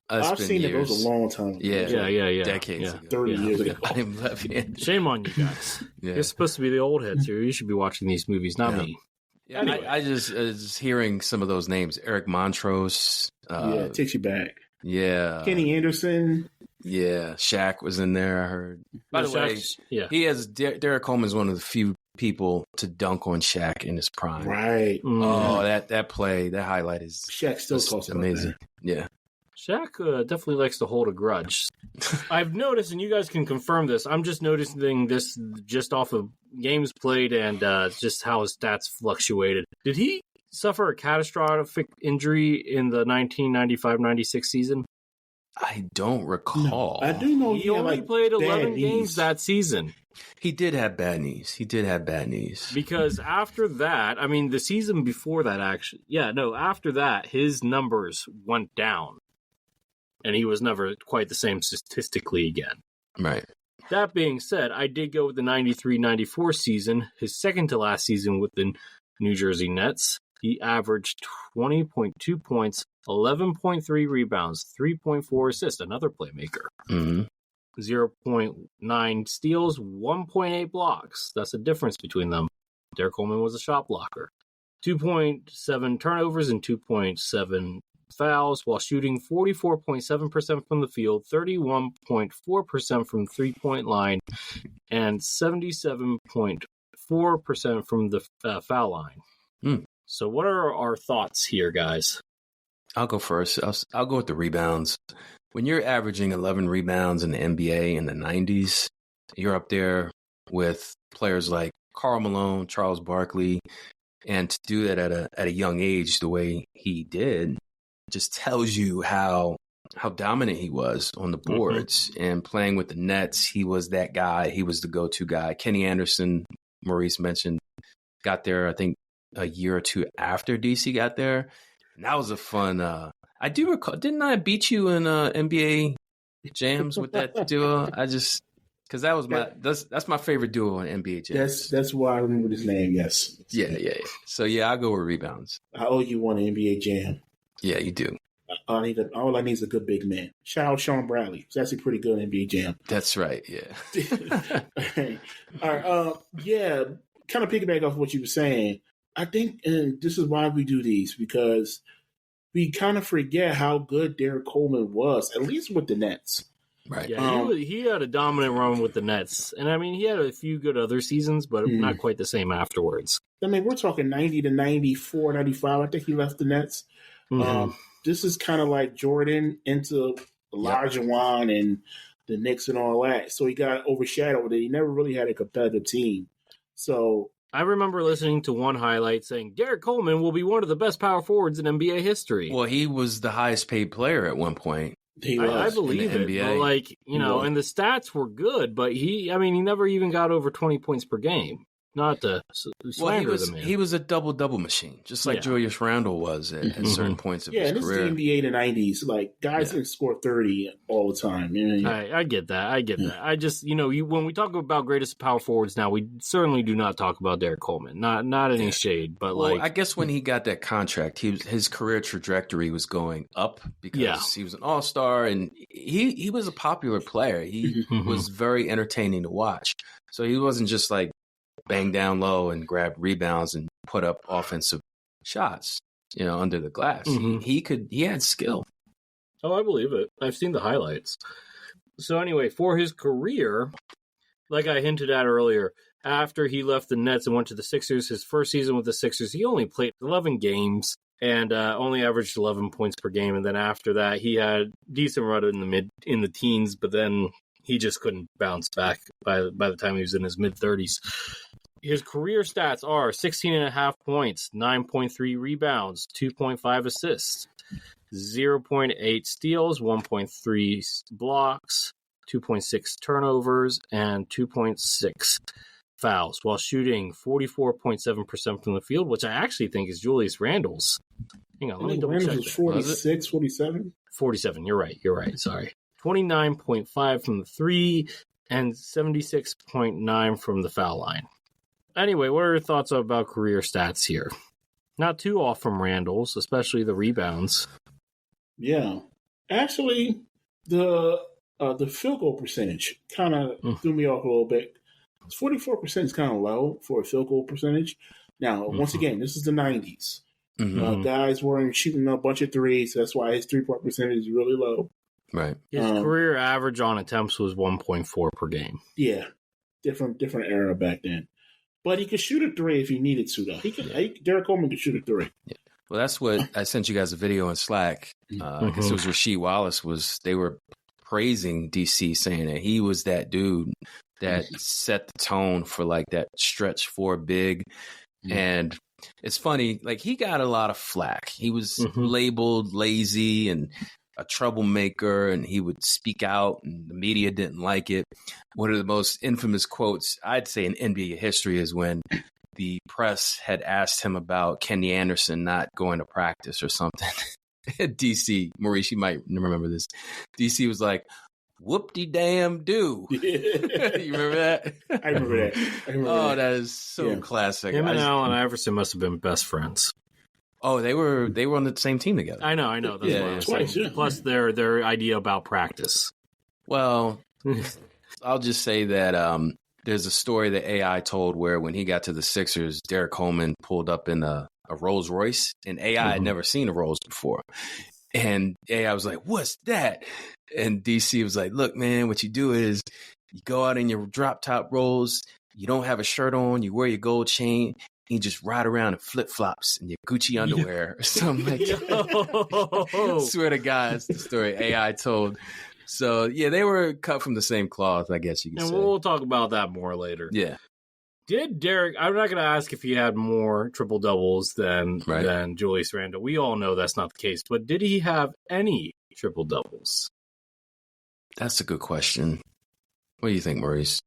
I've seen it. It was a long time ago. Yeah. Decades ago. 30 years ago. I'm left-handed. Shame on you guys. You're supposed to be the old heads here. You should be watching these movies, not me. Yeah, anyway. I just hearing some of those names. Eric Montrose. It takes you back. Yeah. Kenny Anderson. Yeah. Shaq was in there, I heard. By the way, he has Derrick Coleman is one of the few people to dunk on Shaq in his prime. Right. Oh, that play, that highlight is Shaq still calls amazing. Yeah. Shaq definitely likes to hold a grudge. I've noticed, and you guys can confirm this, I'm just noticing this just off of games played and just how his stats fluctuated. Did he suffer a catastrophic injury in the 1995-96 season? I don't recall. No, I do know he only played 11 knees. games that season. He did have bad knees. Because after that, I mean, the season before that, actually, after that, his numbers went down. And he was never quite the same statistically again. Right. That being said, I did go with the 93-94 season, his second to last season with the New Jersey Nets. He averaged 20.2 points, 11.3 rebounds, 3.4 assists, another playmaker. Mm-hmm. 0.9 steals, 1.8 blocks. That's the difference between them. Derrick Coleman was a shot blocker. 2.7 turnovers and 2.7 fouls while shooting 44.7% from the field, 31.4% from three-point line, and 77.4% 44% from the foul line. So what are our thoughts here, guys? I'll go first. I'll go with the rebounds. When you're averaging 11 rebounds in the NBA in the 90s, you're up there with players like Karl Malone, Charles Barkley, and to do that at a young age the way he did just tells you how dominant he was on the boards. And playing with the Nets, he was that guy. He was the go-to guy. Kenny Anderson, Maurice mentioned, got there, I think, a year or two after DC got there. And that was a fun I do recall, didn't I beat you in NBA jams with that duo? Because that was that's my favorite duo in NBA jams. That's why I remember his name. Yes. Yeah. So yeah, I'll go with rebounds. I owe you one NBA jam. Yeah, you do. All I need is a good big man. Shout out Sean Bradley. It's actually pretty good NBA jam. That's right. Yeah. All right. Yeah. Kind of piggyback off what you were saying. I think, and this is why we do these, because we kind of forget how good Derrick Coleman was, at least with the Nets. Right. Yeah, he had a dominant run with the Nets. And, I mean, he had a few good other seasons, but not quite the same afterwards. I mean, we're talking 90 to 94, 95. I think he left the Nets. This is kind of like Jordan into Olajuwon and the Knicks and all that. So he got overshadowed. He never really had a competitive team. So I remember listening to one highlight saying Derrick Coleman will be one of the best power forwards in NBA history. Well, he was the highest paid player at one point. I believe it. NBA. But and the stats were good, but he never even got over 20 points per game. Not to slander the man. He was a double-double machine, just like Julius Randle was at certain points of his career. Yeah, this is the NBA in the 90s. Like, guys didn't score 30 all the time. I get that. I just, when we talk about greatest power forwards now, we certainly do not talk about Derrick Coleman. Not any shade, but I guess when he got that contract, his career trajectory was going up because he was an all-star and he was a popular player. He was very entertaining to watch. So he wasn't just like bang down low and grab rebounds and put up offensive shots, under the glass. He had skill. Oh, I believe it. I've seen the highlights. So anyway, for his career, like I hinted at earlier, after he left the Nets and went to the Sixers, his first season with the Sixers, he only played 11 games and only averaged 11 points per game. And then after that, he had decent run in the teens, but then he just couldn't bounce back by the time he was in his mid-30s. His career stats are 16.5 points, 9.3 rebounds, 2.5 assists, 0.8 steals, 1.3 blocks, 2.6 turnovers, and 2.6 fouls, while shooting 44.7% from the field, which I actually think is Julius Randle's. Hang on, let me double check that. 46, 47? 47, you're right, sorry. 29.5 from the three, and 76.9 from the foul line. Anyway, what are your thoughts about career stats here? Not too off from Randall's, especially the rebounds. Yeah. Actually, the field goal percentage kind of threw me off a little bit. 44% is kind of low for a field goal percentage. Now, once again, this is the 90s. Guys weren't shooting a bunch of threes. So that's why his three-point percentage is really low. Right. His career average on attempts was 1.4 per game. Yeah. Different era back then. But he could shoot a three if he needed to, though. Derrick Coleman could shoot a three. Yeah. Well, that's what I sent you guys a video on Slack. I guess it was Rasheed Wallace. They were praising DC, saying that he was that dude that set the tone for like that stretch four big. And it's funny, like he got a lot of flack. He was labeled lazy and a troublemaker, and he would speak out, and the media didn't like it. One of the most infamous quotes, I'd say, in NBA history is when the press had asked him about Kenny Anderson not going to practice or something. DC, Maurice, you might remember this. DC was like, whoop-de-damn-do. You remember that? I remember that. That is so classic. Him and Allen Iverson must have been best friends. Oh, they were on the same team together. I know. That's what I'm saying. Plus their idea about practice. Well, I'll just say that there's a story that AI told where when he got to the Sixers, Derrick Coleman pulled up in a Rolls Royce, and AI had never seen a Rolls before. And AI was like, "What's that?" And DC was like, "Look, man, what you do is you go out in your drop top Rolls, you don't have a shirt on, you wear your gold chain, and you just ride around in flip-flops and your Gucci underwear or something like that. Swear to God, it's the story AI told. So, yeah, they were cut from the same cloth, I guess you could say. And we'll talk about that more later. Yeah. Did Derrick, I'm not going to ask if he had more triple-doubles than Julius Randle. We all know that's not the case. But did he have any triple-doubles? That's a good question. What do you think, Maurice?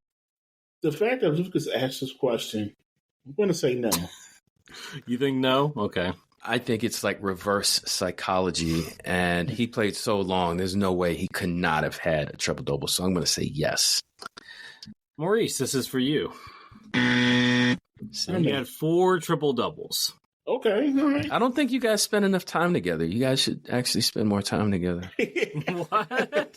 The fact that Lucas asked this question, I'm going to say no. You think no? Okay. I think it's like reverse psychology, and he played so long, there's no way he could not have had a triple-double. So I'm going to say yes. Maurice, this is for you. He had 4 triple-doubles. Okay, all right. I don't think you guys spend enough time together. You guys should actually spend more time together. What?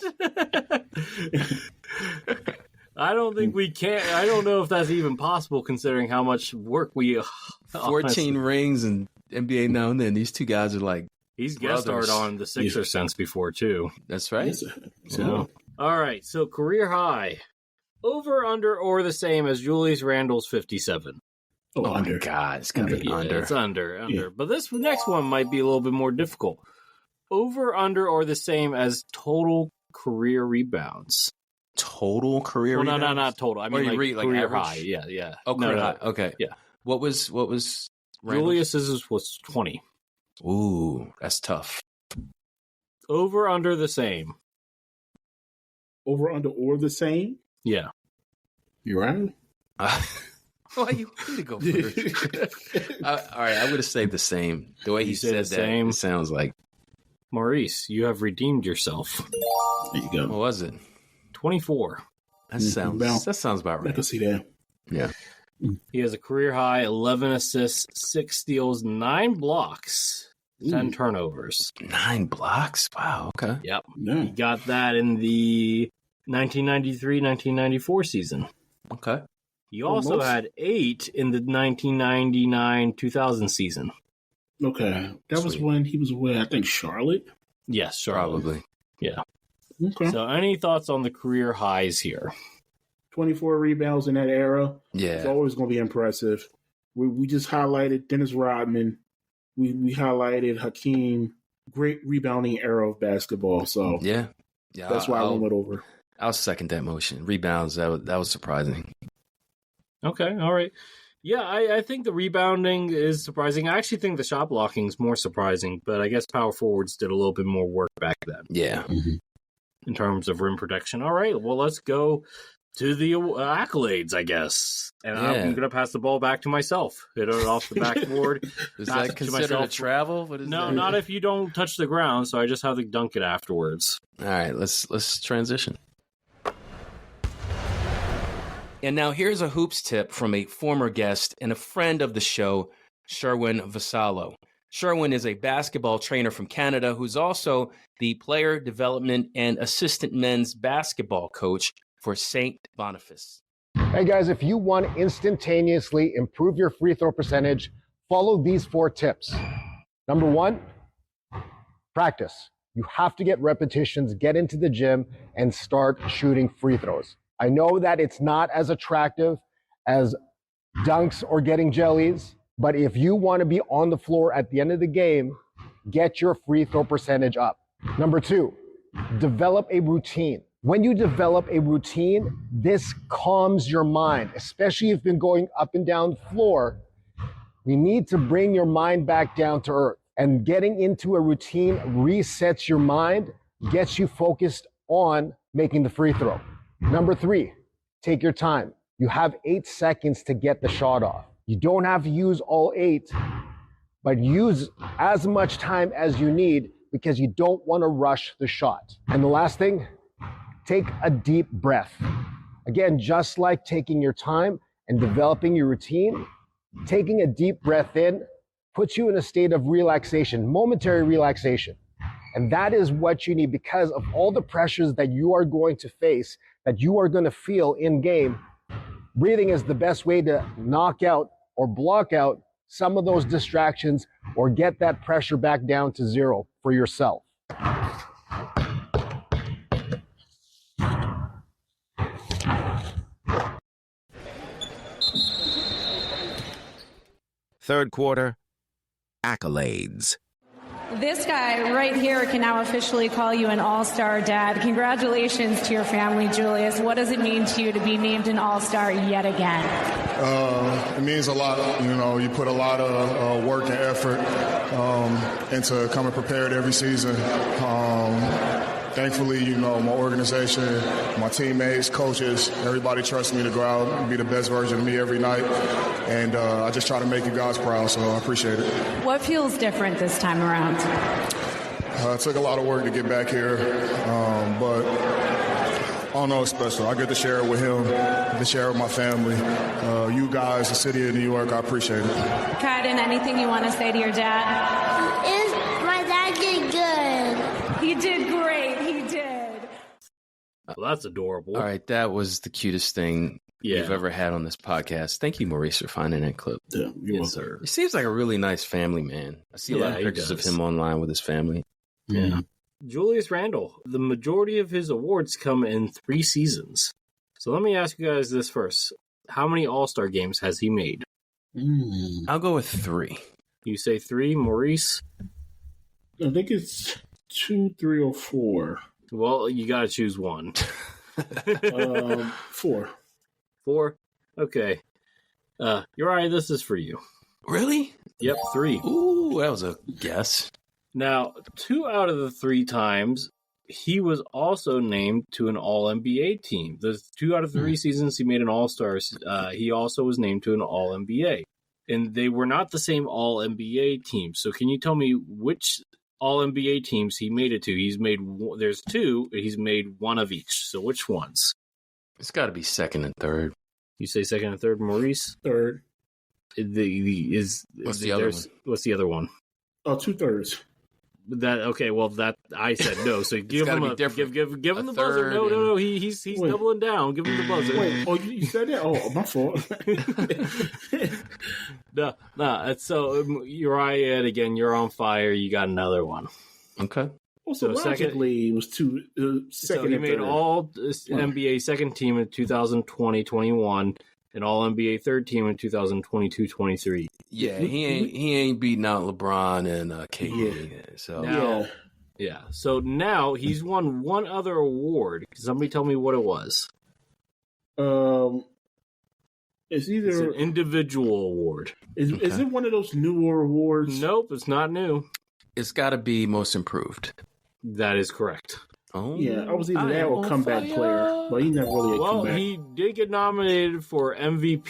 I don't think we can. I don't know if that's even possible considering how much work we... 14 rings and NBA Now and Then. These two guys are like He's guest starred on The Sixth Sense before, too. That's right. So, all right, so career high. Over, under, or the same as Julius Randle's 57? Oh, under. My God, it's going to be under. It's under. Yeah. But this next one might be a little bit more difficult. Over, under, or the same as total career rebounds? Total career rebounds? No, not total. I mean, like career high. Yeah. Oh, career high. Okay. Yeah. What was Randle's? Julius's was 20. Ooh, that's tough. Over, under, the same. Over, under, or the same? Yeah. You right? Why you need to go first? All right, I would have said the same. The way he said that, same. It sounds like. Maurice, you have redeemed yourself. There you go. What was it? 24. That sounds about right. I can see that. Yeah. He has a career high 11 assists, 6 steals, 9 blocks, 10 turnovers. 9 blocks? Wow, okay. Yep. Yeah. He got that in the 1993-1994 season. Okay. He also had 8 in the 1999-2000 season. Okay. That was when he was with, I think, Charlotte? Yes, Charlotte. Probably. Yeah. Okay. So any thoughts on the career highs here? 24 rebounds in that era. Yeah. It's always going to be impressive. We just highlighted Dennis Rodman. We highlighted Hakeem. Great rebounding era of basketball. So yeah. That's why I went over. I'll second that motion. Rebounds, that was surprising. Okay, all right. Yeah, I think the rebounding is surprising. I actually think the shot blocking is more surprising, but I guess power forwards did a little bit more work back then. Yeah. In terms of rim protection. All right, well, let's go to the accolades, I guess. And I'm going to pass the ball back to myself. Hit it off the backboard. Is that considered a travel? What is no, that? Not if you don't touch the ground, so I just have to dunk it afterwards. All right, let's transition. And now here's a hoops tip from a former guest and a friend of the show, Sherwin Vassallo. Sherwin is a basketball trainer from Canada who's also the player development and assistant men's basketball coach for St. Boniface. Hey guys, if you want to instantaneously improve your free throw percentage, follow these 4 tips. Number 1, practice. You have to get repetitions, get into the gym, and start shooting free throws. I know that it's not as attractive as dunks or getting jellies, but if you want to be on the floor at the end of the game, get your free throw percentage up. Number 2, develop a routine. When you develop a routine, this calms your mind, especially if you've been going up and down the floor. You need to bring your mind back down to earth. And getting into a routine resets your mind, gets you focused on making the free throw. Number 3, take your time. You have 8 seconds to get the shot off. You don't have to use all 8, but use as much time as you need because you don't want to rush the shot. And the last thing, take a deep breath. Again, just like taking your time and developing your routine, taking a deep breath in puts you in a state of relaxation, momentary relaxation. And that is what you need because of all the pressures that you are going to face, that you are going to feel in game. Breathing is the best way to knock out or block out some of those distractions or get that pressure back down to 0 for yourself. Third quarter, accolades. This guy right here can now officially call you an all-star dad. Congratulations to your family, Julius. What does it mean to you to be named an all-star yet again? It means a lot. You know, you put a lot of work and effort into coming prepared every season. Thankfully, you know, my organization, my teammates, coaches, everybody trusts me to go out and be the best version of me every night. And I just try to make you guys proud, so I appreciate it. What feels different this time around? It took a lot of work to get back here, but I don't know, it's special. I get to share it with him, to share it with my family. You guys, the city of New York, I appreciate it. Kaiden, anything you want to say to your dad? My dad did good. He did great. He did. Well, that's adorable. All right, that was the cutest thing we've ever had on this podcast. Thank you, Maurice, for finding that clip. Yeah, yes, sir. He seems like a really nice family man. I see a lot of pictures of him online with his family. Yeah. Julius Randle, the majority of his awards come in 3 seasons. So let me ask you guys this first. How many All-Star games has he made? I'll go with 3. You say 3, Maurice? I think it's 2, 3, or 4. Well, you got to choose one. 4. 4? Okay. Uriah, this is for you. Really? Yep, 3. Ooh, that was a guess. Now, 2 out of the 3 times, he was also named to an All-NBA team. The 2 out of 3 seasons he made an All-Star, he also was named to an All-NBA. And they were not the same All-NBA team. So can you tell me which All-NBA teams he made it to? There's 2, he's made 1 of each. So which ones? It's got to be 2nd and 3rd. You say 2nd and 3rd, Maurice? 3rd. What's the other one? What's the other one? 2/3. That I said no. So give him give him the buzzer. No. He's doubling down. Give him the buzzer. Wait, you said that? Oh, my fault. No. So Uriah, again, you're on fire. You got another one. Okay. Well, so logically, it was 2. Second. So he made all NBA second team in 2020-21. And All-NBA third team in 2022-23. Yeah, he ain't beating out LeBron and KD. Yeah. So now he's won 1 other award. Can somebody tell me what it was? It's an individual award. Is it one of those newer awards? Nope, it's not new. It's got to be most improved. That is correct. Oh, yeah, I was either that or comeback player, but he never really had comeback. He did get nominated for MVP.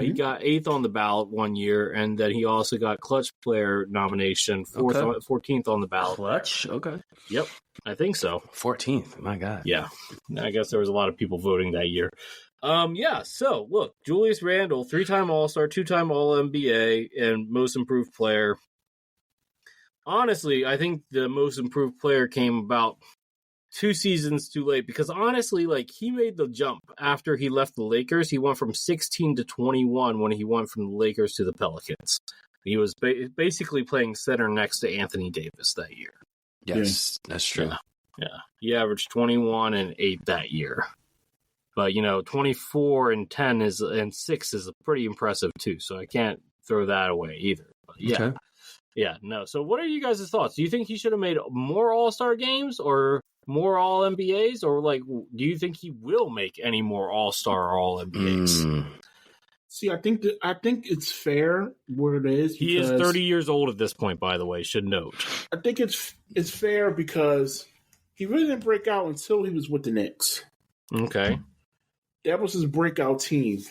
He got 8th on the ballot one year, and then he also got clutch player nomination, 14th on the ballot. Clutch? Okay. Yep, I think so. 14th, my God. Yeah, I guess there was a lot of people voting that year. So look, Julius Randle, 3-time All-Star, 2-time All-NBA, and most improved player. Honestly, I think the most improved player came about 2 seasons too late, because honestly, he made the jump after he left the Lakers. He went from 16 to 21 when he went from the Lakers to the Pelicans. He was basically playing center next to Anthony Davis that year. Yes, that's true. Yeah. He averaged 21 and 8 that year. But, 24 and 10 and 6 is pretty impressive too. So I can't throw that away either. But yeah. Okay. Yeah, no. So what are you guys' thoughts? Do you think he should have made more All-Star games or more All-NBAs? Or, do you think he will make any more All-Star or All-NBAs? See, I think it's fair where it is. He is 30 years old at this point, by the way, should note. I think it's fair because he really didn't break out until he was with the Knicks. Okay. That was his breakout team.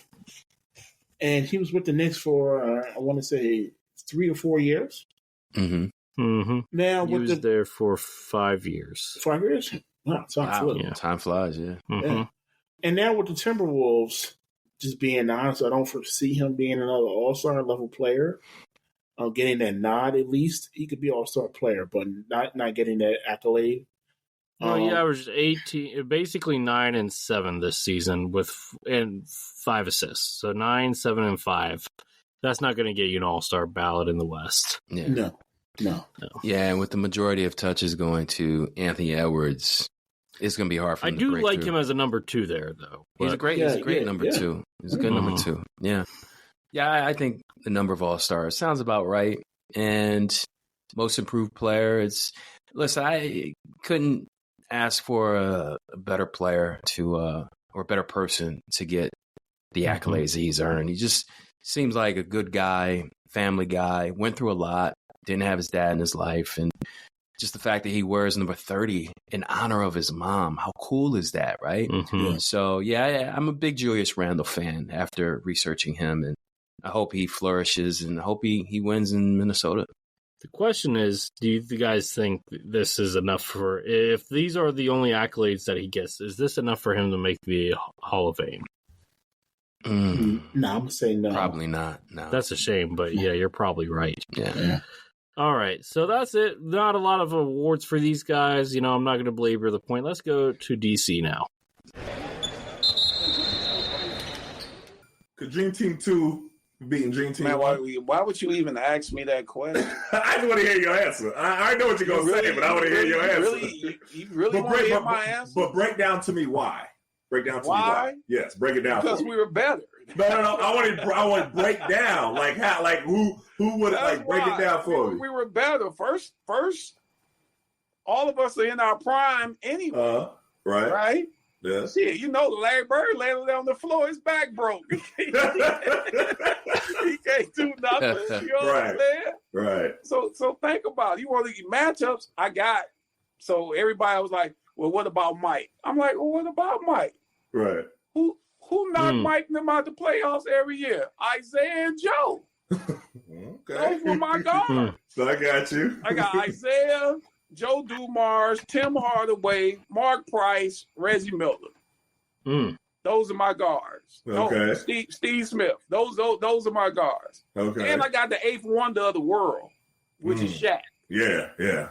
And he was with the Knicks for, I want to say, 3 or 4 years. Mm-hmm. Mm-hmm. Now he was there for 5 years. 5 years? Wow, time flies, yeah. Mm-hmm. Yeah. And now with the Timberwolves, just being honest, I don't foresee him being another All-Star level player. Getting that nod, at least. He could be All-Star player, but not getting that accolade. No, he averaged 18, basically 9 and 7 this season and 5 assists. So 9, 7, and 5. That's not going to get you an All-Star ballot in the West. Yeah. No. Yeah, and with the majority of touches going to Anthony Edwards, it's going to be hard for him to break him as a number 2 there, though. He's a great number 2. He's a good number 2. Yeah. Yeah, I think the number of All-Stars sounds about right. And most improved player, listen, I couldn't ask for a better player or a better person to get the accolades he's earned. He just seems like a good guy, family guy, went through a lot, didn't have his dad in his life. And just the fact that he wears number 30 in honor of his mom. How cool is that, right? Mm-hmm. So, yeah, I'm a big Julius Randle fan after researching him. And I hope he flourishes and I hope he wins in Minnesota. The question is, do you guys think this is enough if these are the only accolades that he gets, is this enough for him to make the Hall of Fame? No, I'm going to say no. Probably not. No. That's a shame, but yeah, you're probably right. Yeah. All right, so that's it. Not a lot of awards for these guys. I'm not going to belabor the point. Let's go to DC now. Could Dream Team 2 beating Dream Team 1? Why would you even ask me that question? I just want to hear your answer. I know what you're going to say, but I want to hear your answer. You really want to hear my answer? But break down to me why. Break down to me why. Yes, break it down. Because we were better. No. I want to break down like how, like who would break it down for me. We were better. First, all of us are in our prime anyway. Right. Right. Yeah. Shit, Larry Bird landed on the floor. His back broke. He can't do nothing. You know what I'm saying? Right. So think about it. You want to get matchups? I got. So everybody was like, "Well, what about Mike?" I'm like, "Well, what about Mike?" Right. Who knocked Mike and them out the playoffs every year? Isaiah and Joe. Okay. Those were my guards. So I got you. I got Isaiah, Joe Dumars, Tim Hardaway, Mark Price, Reggie Miller. Those are my guards. Okay. Steve Smith. Those are my guards. Okay. And I got the eighth wonder of the world, which is Shaq. Yeah. Yeah.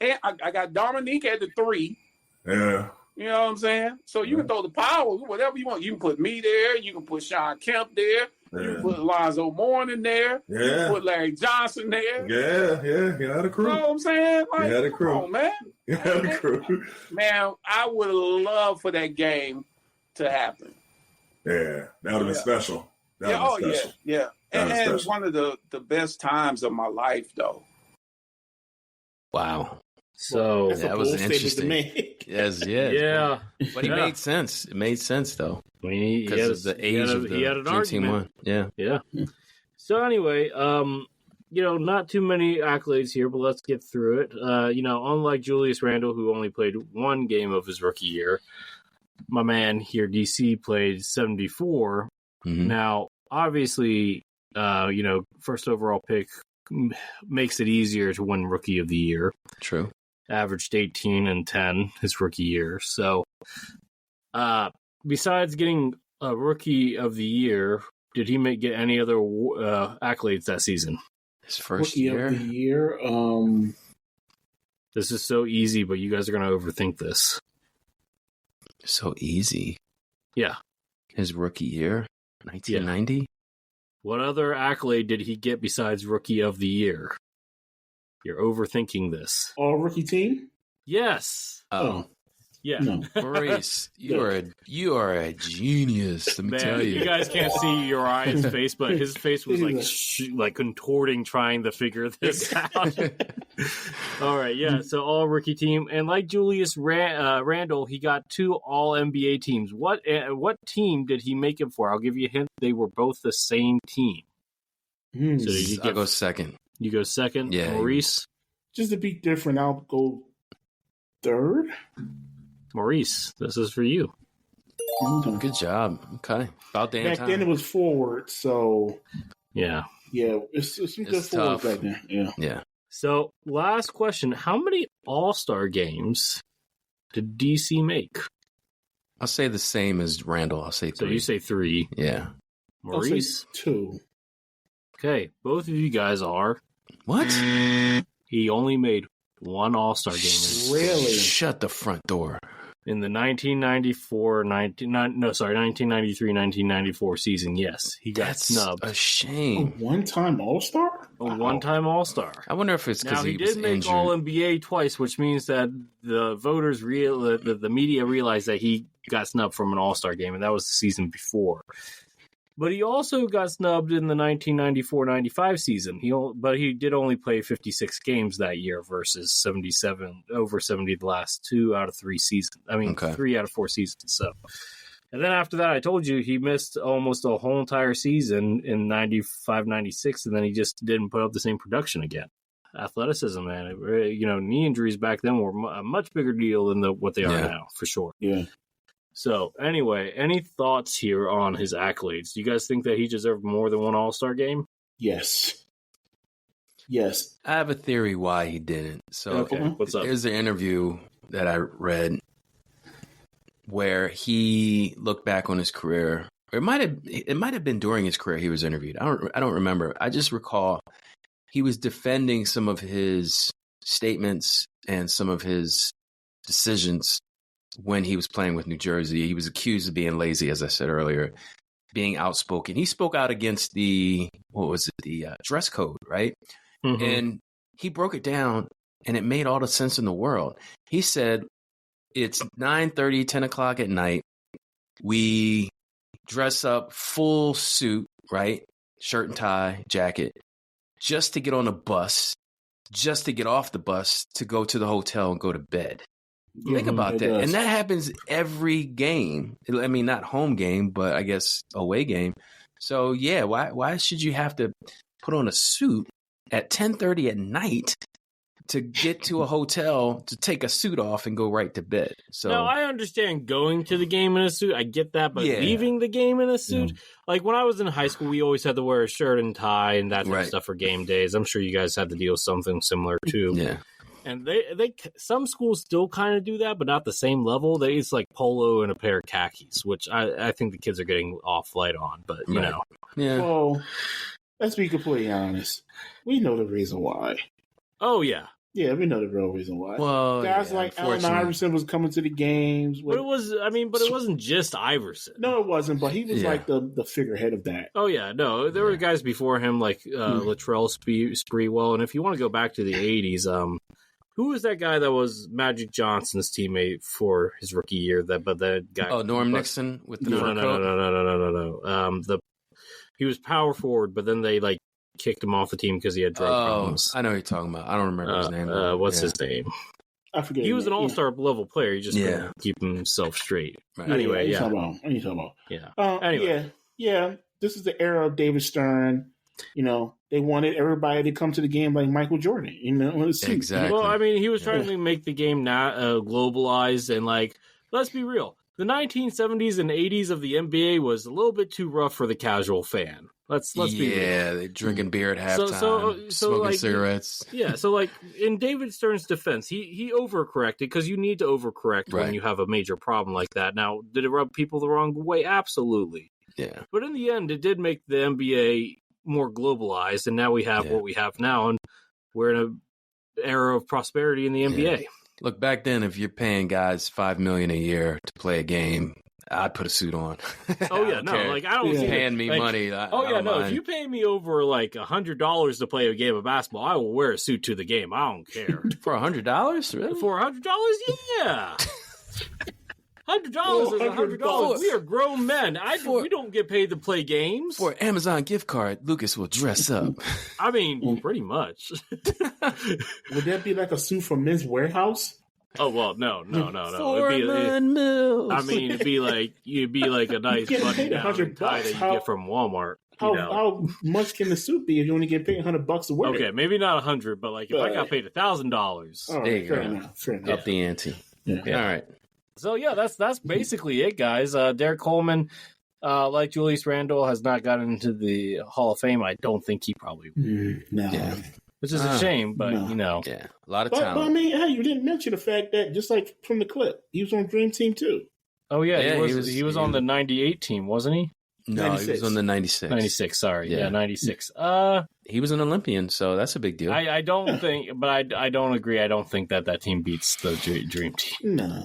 And I got Dominique at the 3. Yeah. You know what I'm saying? So you can throw the power, whatever you want. You can put me there. You can put Sean Kemp there. You can put Lonzo Mourning there. Yeah. You can put Larry Johnson there. Yeah. You had a crew. You know what I'm saying? You had a crew. Come on, man. You had a crew. Man, I would love for that game to happen. Yeah. That would have been special. Special. Yeah. And it was one of the best times of my life, though. Wow. So that was interesting. Yes. Yeah. But he made sense. It made sense though. Because of the age of the he had an Dream Team argument. 1. Yeah. So anyway, not too many accolades here, but let's get through it. Unlike Julius Randle, who only played one game of his rookie year, my man here, DC, played 74. Mm-hmm. Now, obviously, first overall pick makes it easier to win Rookie of the Year. True. Averaged 18 and 10 his rookie year. So, besides getting a Rookie of the Year, did he get any other accolades that season? His first Rookie year? of the Year. This is so easy, but you guys are going to overthink this. So easy. Yeah. His rookie year, 1990? Yeah. What other accolade did he get besides Rookie of the Year? You're overthinking this. All rookie team? Yes. Oh. Yeah. No. Maurice, you are a genius. Let me tell you. You guys can't see Uriah's face, but his face was like contorting, trying to figure this out. All right, yeah. So all rookie team, and like Julius Randle, he got 2 All NBA teams. What team did he make him for? I'll give you a hint. They were both the same team. So I'll go second. You go second, yeah. Maurice. Just to be different, I'll go third. Maurice, this is for you. Good job. Okay. About damn back time. then it was forward, so yeah, it's some good forward back then. Yeah. So last question: how many All-Star games did DC make? I'll say the same as Randle. I'll say 3. So you say 3. Yeah. Maurice? I'll say 2. Okay, both of you guys are. What? He only made 1 All-Star game. Really? Shut the front door. In the 1993-1994 season, yes. He got snubbed. A shame. A one-time All-Star? A one-time All-Star. I wonder if it's because he was did make injured. All-NBA twice, which means that the voters, the media realized that he got snubbed from an All-Star game, and that was the season before. But he also got snubbed in the 1994-95 season. But he did only play 56 games that year versus 77 over 70 the last 2 out of 3 seasons. I mean, 3 out of 4 seasons. So, and then after that, I told you he missed almost a whole entire season in 95-96, and then he just didn't put up the same production again. Athleticism, man. Knee injuries back then were a much bigger deal than what they are now, for sure. Yeah. So, anyway, any thoughts here on his accolades? Do you guys think that he deserved more than one All-Star game? Yes. I have a theory why he didn't. So, what's up? Here's an interview that I read where he looked back on his career. Or it might have been during his career he was interviewed. I don't remember. I just recall he was defending some of his statements and some of his decisions when he was playing with New Jersey. He was accused of being lazy, as I said earlier, being outspoken. He spoke out against the dress code, right? Mm-hmm. And he broke it down, and it made all the sense in the world. He said, it's 9:30, 10 o'clock at night. We dress up full suit, right? Shirt and tie, jacket, just to get on a bus, just to get off the bus, to go to the hotel and go to bed. Think about that. And that happens every game. I mean, not home game, but I guess away game. So, yeah, why should you have to put on a suit at 10:30 at night to get to a hotel to take a suit off and go right to bed? So now, I understand going to the game in a suit. I get that. But leaving the game in a suit, like when I was in high school, we always had to wear a shirt and tie and that type of stuff for game days. I'm sure you guys had to deal with something similar too. Yeah. And they some schools still kind of do that, but not the same level. It's like polo and a pair of khakis, which I think the kids are getting off light on. But you know, Well, let's be completely honest. We know the reason why. Oh yeah, we know the real reason why. Well, guys like Allen Iverson was coming to the games. But it wasn't just Iverson. No, it wasn't. But he was like the figurehead of that. Oh yeah, no, there were guys before him like Latrell Sprewell, and if you want to go back to the '80s, who was that guy that was Magic Johnson's teammate for his rookie year? But that guy. Oh, Norm Nixon with the fur coat? No. He was power forward, but then they kicked him off the team because he had drug problems. I know who you're talking about. I don't remember his name. What's his name? I forget. He was an all-star level player. He just couldn't keep himself straight. Right. Anyway, What are you talking about? Yeah. Anyway. This is the era of David Stern. They wanted everybody to come to the game like Michael Jordan. Exactly. Well, I mean, he was trying to make the game not globalized and let's be real. The 1970s and 80s of the NBA was a little bit too rough for the casual fan. Let's be real. Yeah, they drinking beer at halftime, smoking cigarettes. Yeah, so in David Stern's defense, he overcorrected because you need to overcorrect when you have a major problem like that. Now, did it rub people the wrong way? Absolutely. Yeah. But in the end, it did make the NBA more globalized, and now we have what we have now, and we're in an era of prosperity in the NBA. Look, back then, if you're paying guys $5 million a year to play a game, I'd put a suit on. Oh yeah, no, I don't see paying me money. If you pay me over $100 to play a game of basketball, I will wear a suit to the game. I don't care. For $100, really? For $100, yeah. $100 is $100. We are grown men. We don't get paid to play games. For an Amazon gift card, Lucas will dress up. I mean, pretty much. Would that be like a suit from Men's Warehouse? Oh well, no. Mills. I mean, it'd be like a nice button-down tie that you get from Walmart. How much can the suit be if you only get paid $100 to wear it? Okay, maybe not $100, but if I got paid $1,000, there you go. Fair enough. Up the ante. Yeah. All right. So yeah, that's basically it, guys. Derrick Coleman, like Julius Randle, has not gotten into the Hall of Fame. I don't think he probably will. No. Yeah. Which is a shame, but Yeah, a lot of talent. But I mean, hey, you didn't mention the fact that just like from the clip, he was on Dream Team too. Oh yeah, he was on the '98 team, wasn't he? No, 96. He was on the 96. 96, sorry. Yeah, 96. He was an Olympian, so that's a big deal. I don't think, but I don't agree. I don't think that team beats the Dream Team. No.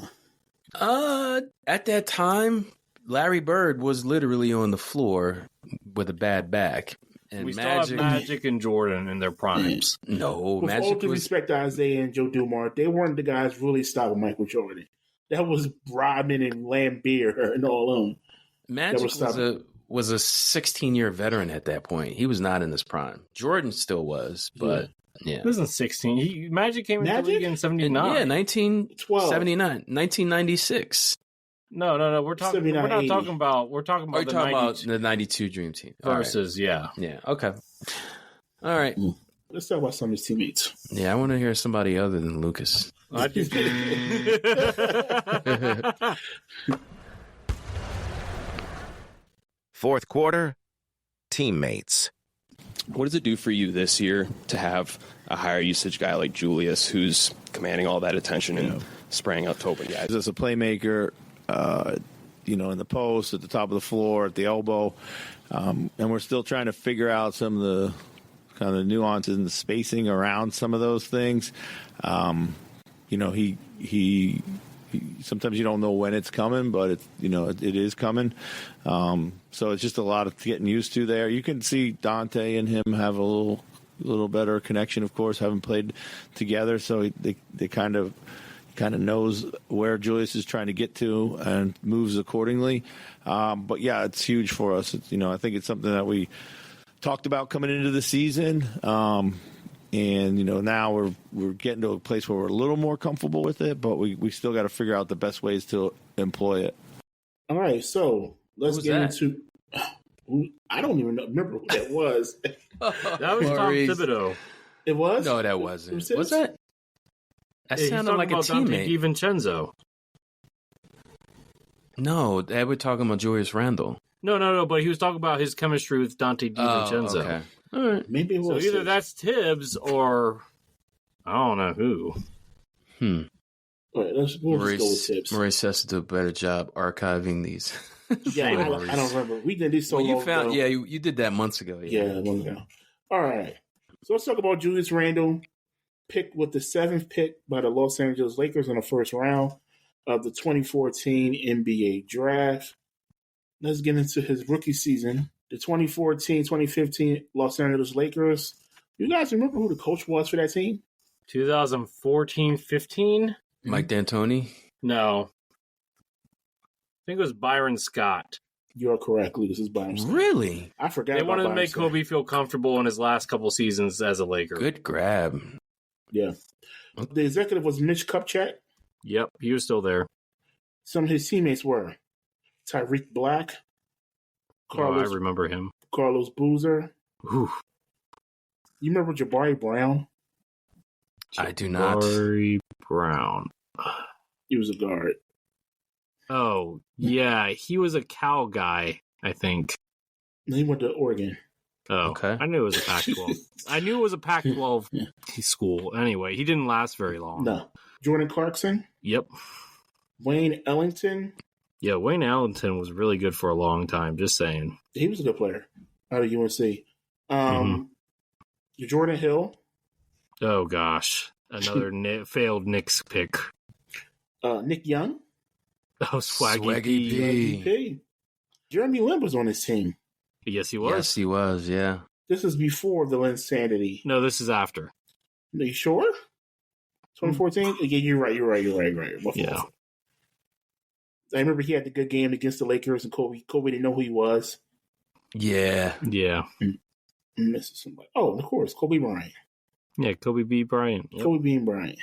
At that time, Larry Bird was literally on the floor with a bad back. And we still have Magic and Jordan in their primes. No, with Magic all due respect to Isaiah and Joe Dumars, they weren't the guys really stopping Michael was a 16-year veteran at that point. He was not in his prime. Jordan still was, but yeah. He wasn't 16. Magic came into the league in 79. Yeah, 1979, 1996. No. We're not talking about. We're talking about the 92 Dream Team versus Yeah. Okay. All right. Let's talk about some of his teammates. Yeah, I want to hear somebody other than Lucas. I do. Fourth quarter, teammates. What does it do for you this year to have a higher usage guy like Julius who's commanding all that attention and spraying out Tobin guys? As a playmaker, in the post, at the top of the floor, at the elbow, and we're still trying to figure out some of the kind of nuances and the spacing around some of those things. He sometimes you don't know when it's coming, but it is coming. So it's just a lot of getting used to there. You can see Dante and him have a little better connection, of course, haven't played together. So they kind of knows where Julius is trying to get to and moves accordingly. But yeah, it's huge for us. I think it's something that we talked about coming into the season. And, now we're getting to a place where we're a little more comfortable with it, but we still got to figure out the best ways to employ it. All right, so let's get into – I don't even remember who that was. That was Tom Thibodeau. It was? No, that wasn't. Was that? That sounded like a teammate. DiVincenzo. No, they were talking about Julius Randle. No, but he was talking about his chemistry with Dante DiVincenzo. Okay. All right. Maybe it was. So either that's Tibbs or I don't know who. All right, we'll just go with Tibbs. Maurice has to do a better job archiving these. Yeah, I don't remember. We did this so long ago. Yeah, you did that months ago. Yeah, long ago. All right. So let's talk about Julius Randle, picked with the 7th pick by the Los Angeles Lakers in the first round of the 2014 NBA Draft. Let's get into his rookie season. The 2014-2015 Los Angeles Lakers. You guys remember who the coach was for that team? 2014-15? Mike D'Antoni? No. I think it was Byron Scott. You're correct, Lucas. It's Byron Scott. Really? I forgot They about wanted to Byron make Scott. Kobe feel comfortable in his last couple seasons as a Laker. Good grab. Yeah. The executive was Mitch Kupchak. Yep, he was still there. Some of his teammates were Tyreek Black. I remember him. Carlos Boozer. Ooh. You remember Jabari Brown? I do not. Jabari Brown. He was a guard. Oh, yeah. He was a Cal guy, I think. He went to Oregon. Oh, okay. I knew it was a Pac-12. I knew it was a Pac-12 school. Anyway, he didn't last very long. No. Jordan Clarkson? Yep. Wayne Ellington? Yeah, Wayne Ellington was really good for a long time, just saying. He was a good player out of UNC. Jordan Hill? Oh, gosh. Another failed Knicks pick. Nick Young? Oh, Swaggy P. Jeremy Lin was on his team. Yes, he was. Yes, he was, yeah. This is before the Linsanity. No, this is after. Are you sure? 2014? Yeah, you're right. Yeah. I remember he had the good game against the Lakers, and Kobe didn't know who he was. Yeah. Yeah. Somebody. Oh, of course, Kobe Bryant. Yeah, Kobe B. Bryant. Yep. Kobe B. Bryant.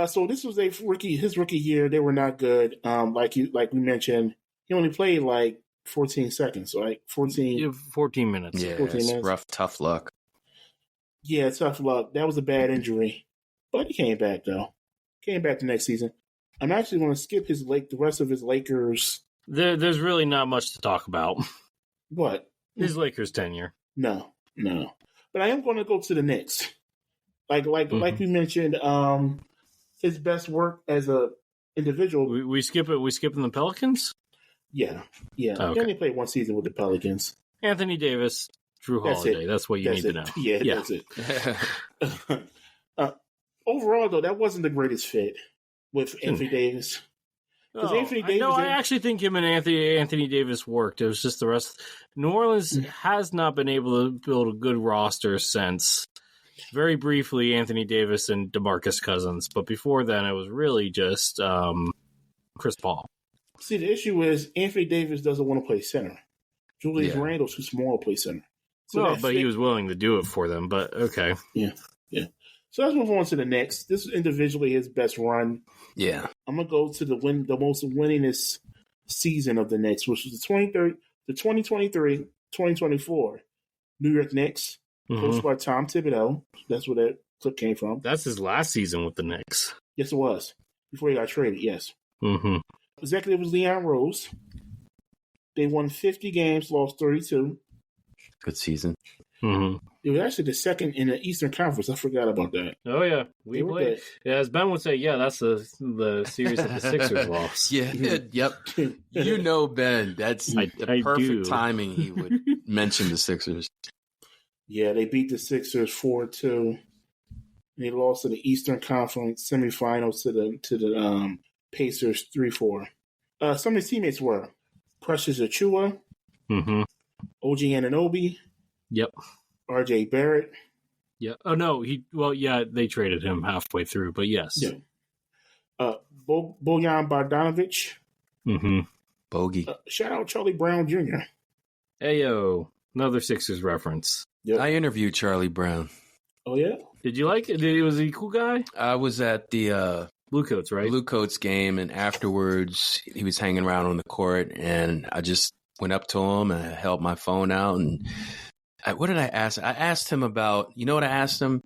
So this was his rookie year. They were not good. Like we mentioned, he only played like 14 seconds, right? 14 minutes. Yeah, 14 minutes. Rough, tough luck. Yeah, tough luck. That was a bad injury, but he came back though. Came back the next season. I'm actually going to skip the rest of his Lakers. There's really not much to talk about. What? His Lakers tenure. No. But I am going to go to the Knicks. Like we mentioned, his best work as a individual. We skip it. We skipping the Pelicans. Yeah. Okay. He only played one season with the Pelicans. Anthony Davis, Drew Holiday. That's what you need to know. Yeah, that's it. Overall, though, that wasn't the greatest fit with Anthony Davis. I actually think him and Anthony Davis worked. It was just the rest. New Orleans has not been able to build a good roster since. Very briefly, Anthony Davis and DeMarcus Cousins, but before then, it was really just Chris Paul. See, the issue is Anthony Davis doesn't want to play center. Julius Randle's too small to play center. So but he was willing to do it for them. But okay. Yeah. So let's move on to the next. This is individually his best run. Yeah. I'm gonna go to the most winningest season of the Knicks, which was the 2023-2024 New York Knicks, coached by Tom Thibodeau. That's where that clip came from. That's his last season with the Knicks. Yes, it was. Before he got traded, yes. Mm-hmm. Executive was Leon Rose. They won 50 games, lost 32. Good season. Mm-hmm. It was actually the second in the Eastern Conference. I forgot about that. Oh, yeah. We played. Yeah, as Ben would say, that's the series that the Sixers lost. Yeah, yep. You know Ben. That's the perfect timing he would mention the Sixers. Yeah, they beat the Sixers 4-2. They lost to the Eastern Conference semifinals to the Pacers 3-4. Some of his teammates were Precious Achiuwa, mm-hmm. OG Anunoby, yep, RJ Barrett. Yeah. Oh no, they traded him halfway through, but yes. Yeah. Bojan Bogdanovic. Mm-hmm. Bogey. Shout out Charlie Brown Jr. Ayo, another Sixers reference. Yep. I interviewed Charlie Brown. Oh yeah. Did you like it? Was he a cool guy? I was at the Blue Coats, right? Blue Coats game, and afterwards he was hanging around on the court, and I just went up to him and I held my phone out, and what did I ask? I asked him about, you know what I asked him?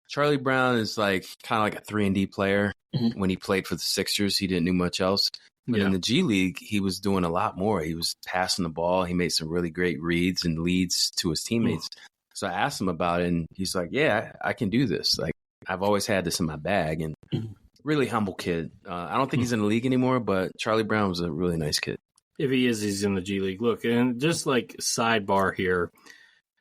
Charlie Brown is like kind of like a 3-and-D player. Mm-hmm. When he played for the Sixers, he didn't do much else. But in the G League, he was doing a lot more. He was passing the ball. He made some really great reads and leads to his teammates. So I asked him about it, and he's like, yeah, I can do this. Like, I've always had this in my bag. And really humble kid. I don't think he's in the league anymore, but Charlie Brown was a really nice kid. If he is, he's in the G League. Look, and just like sidebar here,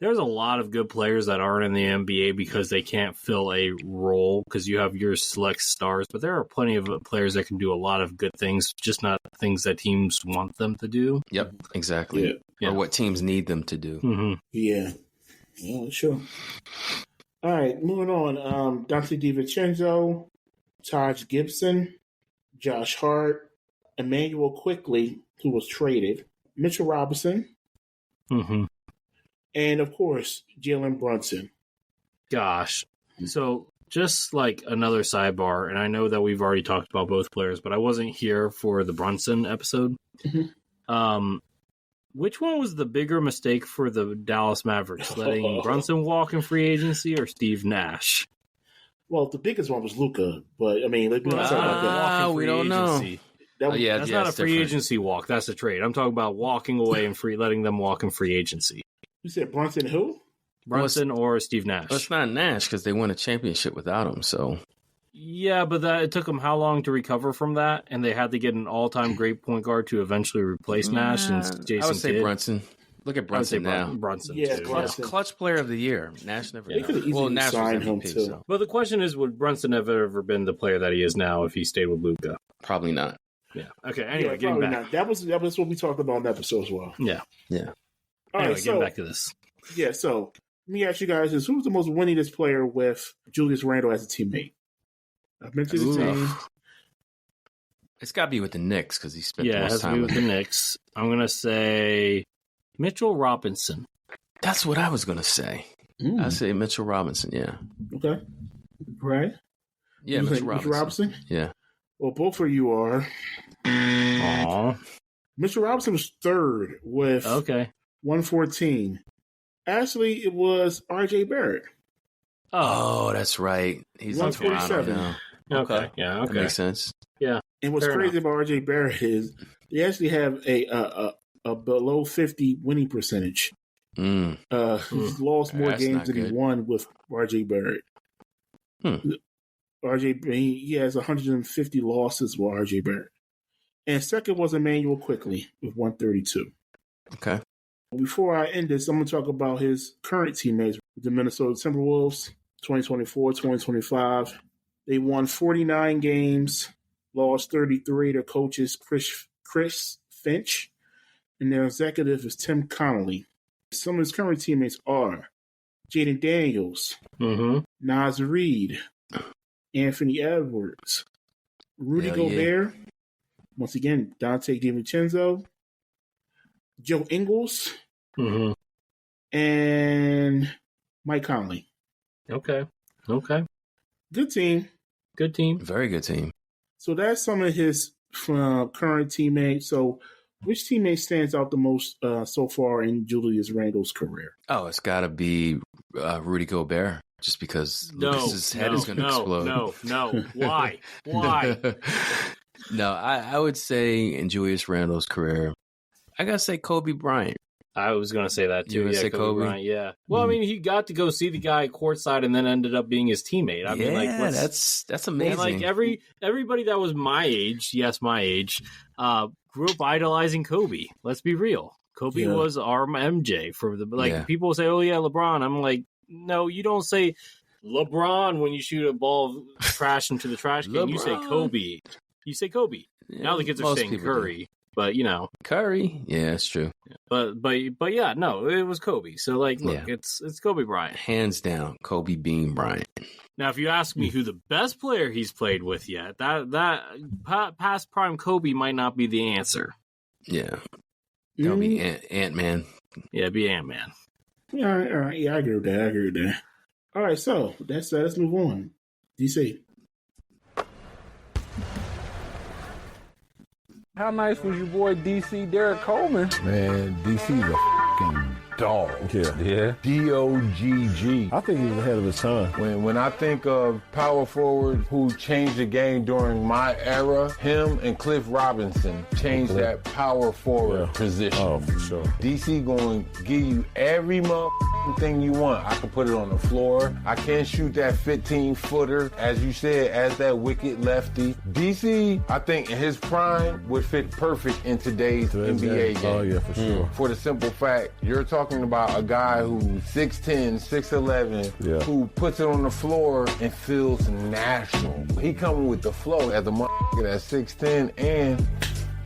there's a lot of good players that aren't in the NBA because they can't fill a role because you have your select stars, but there are plenty of players that can do a lot of good things, just not things that teams want them to do. Yep, exactly. Yeah. Or what teams need them to do. Mm-hmm. Yeah, sure. All right, moving on. Dante DiVincenzo, Taj Gibson, Josh Hart, Emmanuel Quickly, who was traded, Mitchell Robinson, mm-hmm. and of course, Jalen Brunson. Gosh. So just like another sidebar, and I know that we've already talked about both players, but I wasn't here for the Brunson episode. Mm-hmm. Which one was the bigger mistake for the Dallas Mavericks, letting Brunson walk in free agency or Steve Nash? Well, the biggest one was Luka, but I mean, we don't know. That's not a free agency walk. That's a trade. I'm talking about walking away and letting them walk in free agency. You said Brunson who? Brunson or Steve Nash? Well, it's not Nash because they won a championship without him. So yeah, but it took them how long to recover from that? And they had to get an all-time great point guard to eventually replace Nash and Jason I would say Kidd. Brunson. Look at Brunson now. Brunson, yeah, too. Brunson. Clutch player of the year. Nash never. They could have easily signed him too. So. But the question is, would Brunson have ever been the player that he is now if he stayed with Luka? Probably not. Yeah. Okay. Anyway, getting back. Not. That was what we talked about in the episode as well. Yeah. All anyway, right, getting back to this. Yeah. So let me ask you guys: who's the most winningest player with Julius Randle as a teammate? I've mentioned his name. It's got to be with the Knicks because he spent the most time with the Knicks. I'm gonna say Mitchell Robinson. That's what I was gonna say. I say Mitchell Robinson. Yeah. Okay. Right. Yeah, Mitchell Robinson. Yeah. Well, both of you are. Aww. Mitchell Robinson was third with 114. Actually, it was RJ Barrett. Oh, that's right. He's in Toronto now. Okay. Yeah. Okay. That makes sense. Yeah. And what's crazy about RJ Barrett is they actually have a below 50 winning percentage. He's lost more games than he won with RJ Barrett. He has 150 losses with RJ Barrett. And second was Emmanuel Quickly with 132. Okay. Before I end this, I'm going to talk about his current teammates with the Minnesota Timberwolves, 2024-2025. They won 49 games, lost 33. Their coach is Chris Finch, and their executive is Tim Connolly. Some of his current teammates are Jaden Daniels, Naz Reid, Anthony Edwards, Rudy Gobert, once again, Dante DiVincenzo, Joe Ingles, Mm-hmm. And Mike Conley. Okay. Good team. Good team. Very good team. So that's some of his current teammates. So which teammate stands out the most so far in Julius Randle's career? Oh, it's got to be Rudy Gobert, just because Lucas's head is going to explode. No. Why? No, I would say in Julius Randle's career, I got to say Kobe Bryant. I was going to say that too. You say Kobe? Bryant, yeah. Well, I mean, he got to go see the guy courtside and then ended up being his teammate. I mean, like, that's amazing. Like everybody that was my age, grew up idolizing Kobe. Let's be real. Kobe was our MJ for the people say, "Oh yeah, LeBron." I'm like, no, you don't say LeBron when you shoot a ball of trash into the trash can. You say Kobe. You say Kobe. Yeah, now the kids are saying Curry. But Curry, yeah, it's true. But yeah, no, it was Kobe. So look, it's Kobe Bryant, hands down. Kobe Bean Bryant. Now, if you ask me who the best player he's played with yet, that past prime Kobe might not be the answer. Yeah, that'll be Ant-Man. Yeah, it'd be Ant-Man. Yeah, all right. Yeah, I agree with that. All right, so let's move on. DC. How nice was your boy DC Derrick Coleman? Man, DC's a fucking dog. Yeah. D-O-G-G. I think he's ahead of his time. When I think of power forwards who changed the game during my era, him and Cliff Robinson changed that power forward position. Oh, for sure. DC going to give you every thing you want. I can put it on the floor. I can shoot that 15-footer, as you said, as that wicked lefty. DC, I think in his prime, would fit perfect in today's NBA game. Oh, yeah, for sure. For the simple fact, you're talking about a guy who's 6'10", 6'11", who puts it on the floor and feels natural. He coming with the flow as a motherfucker that's 6'10", and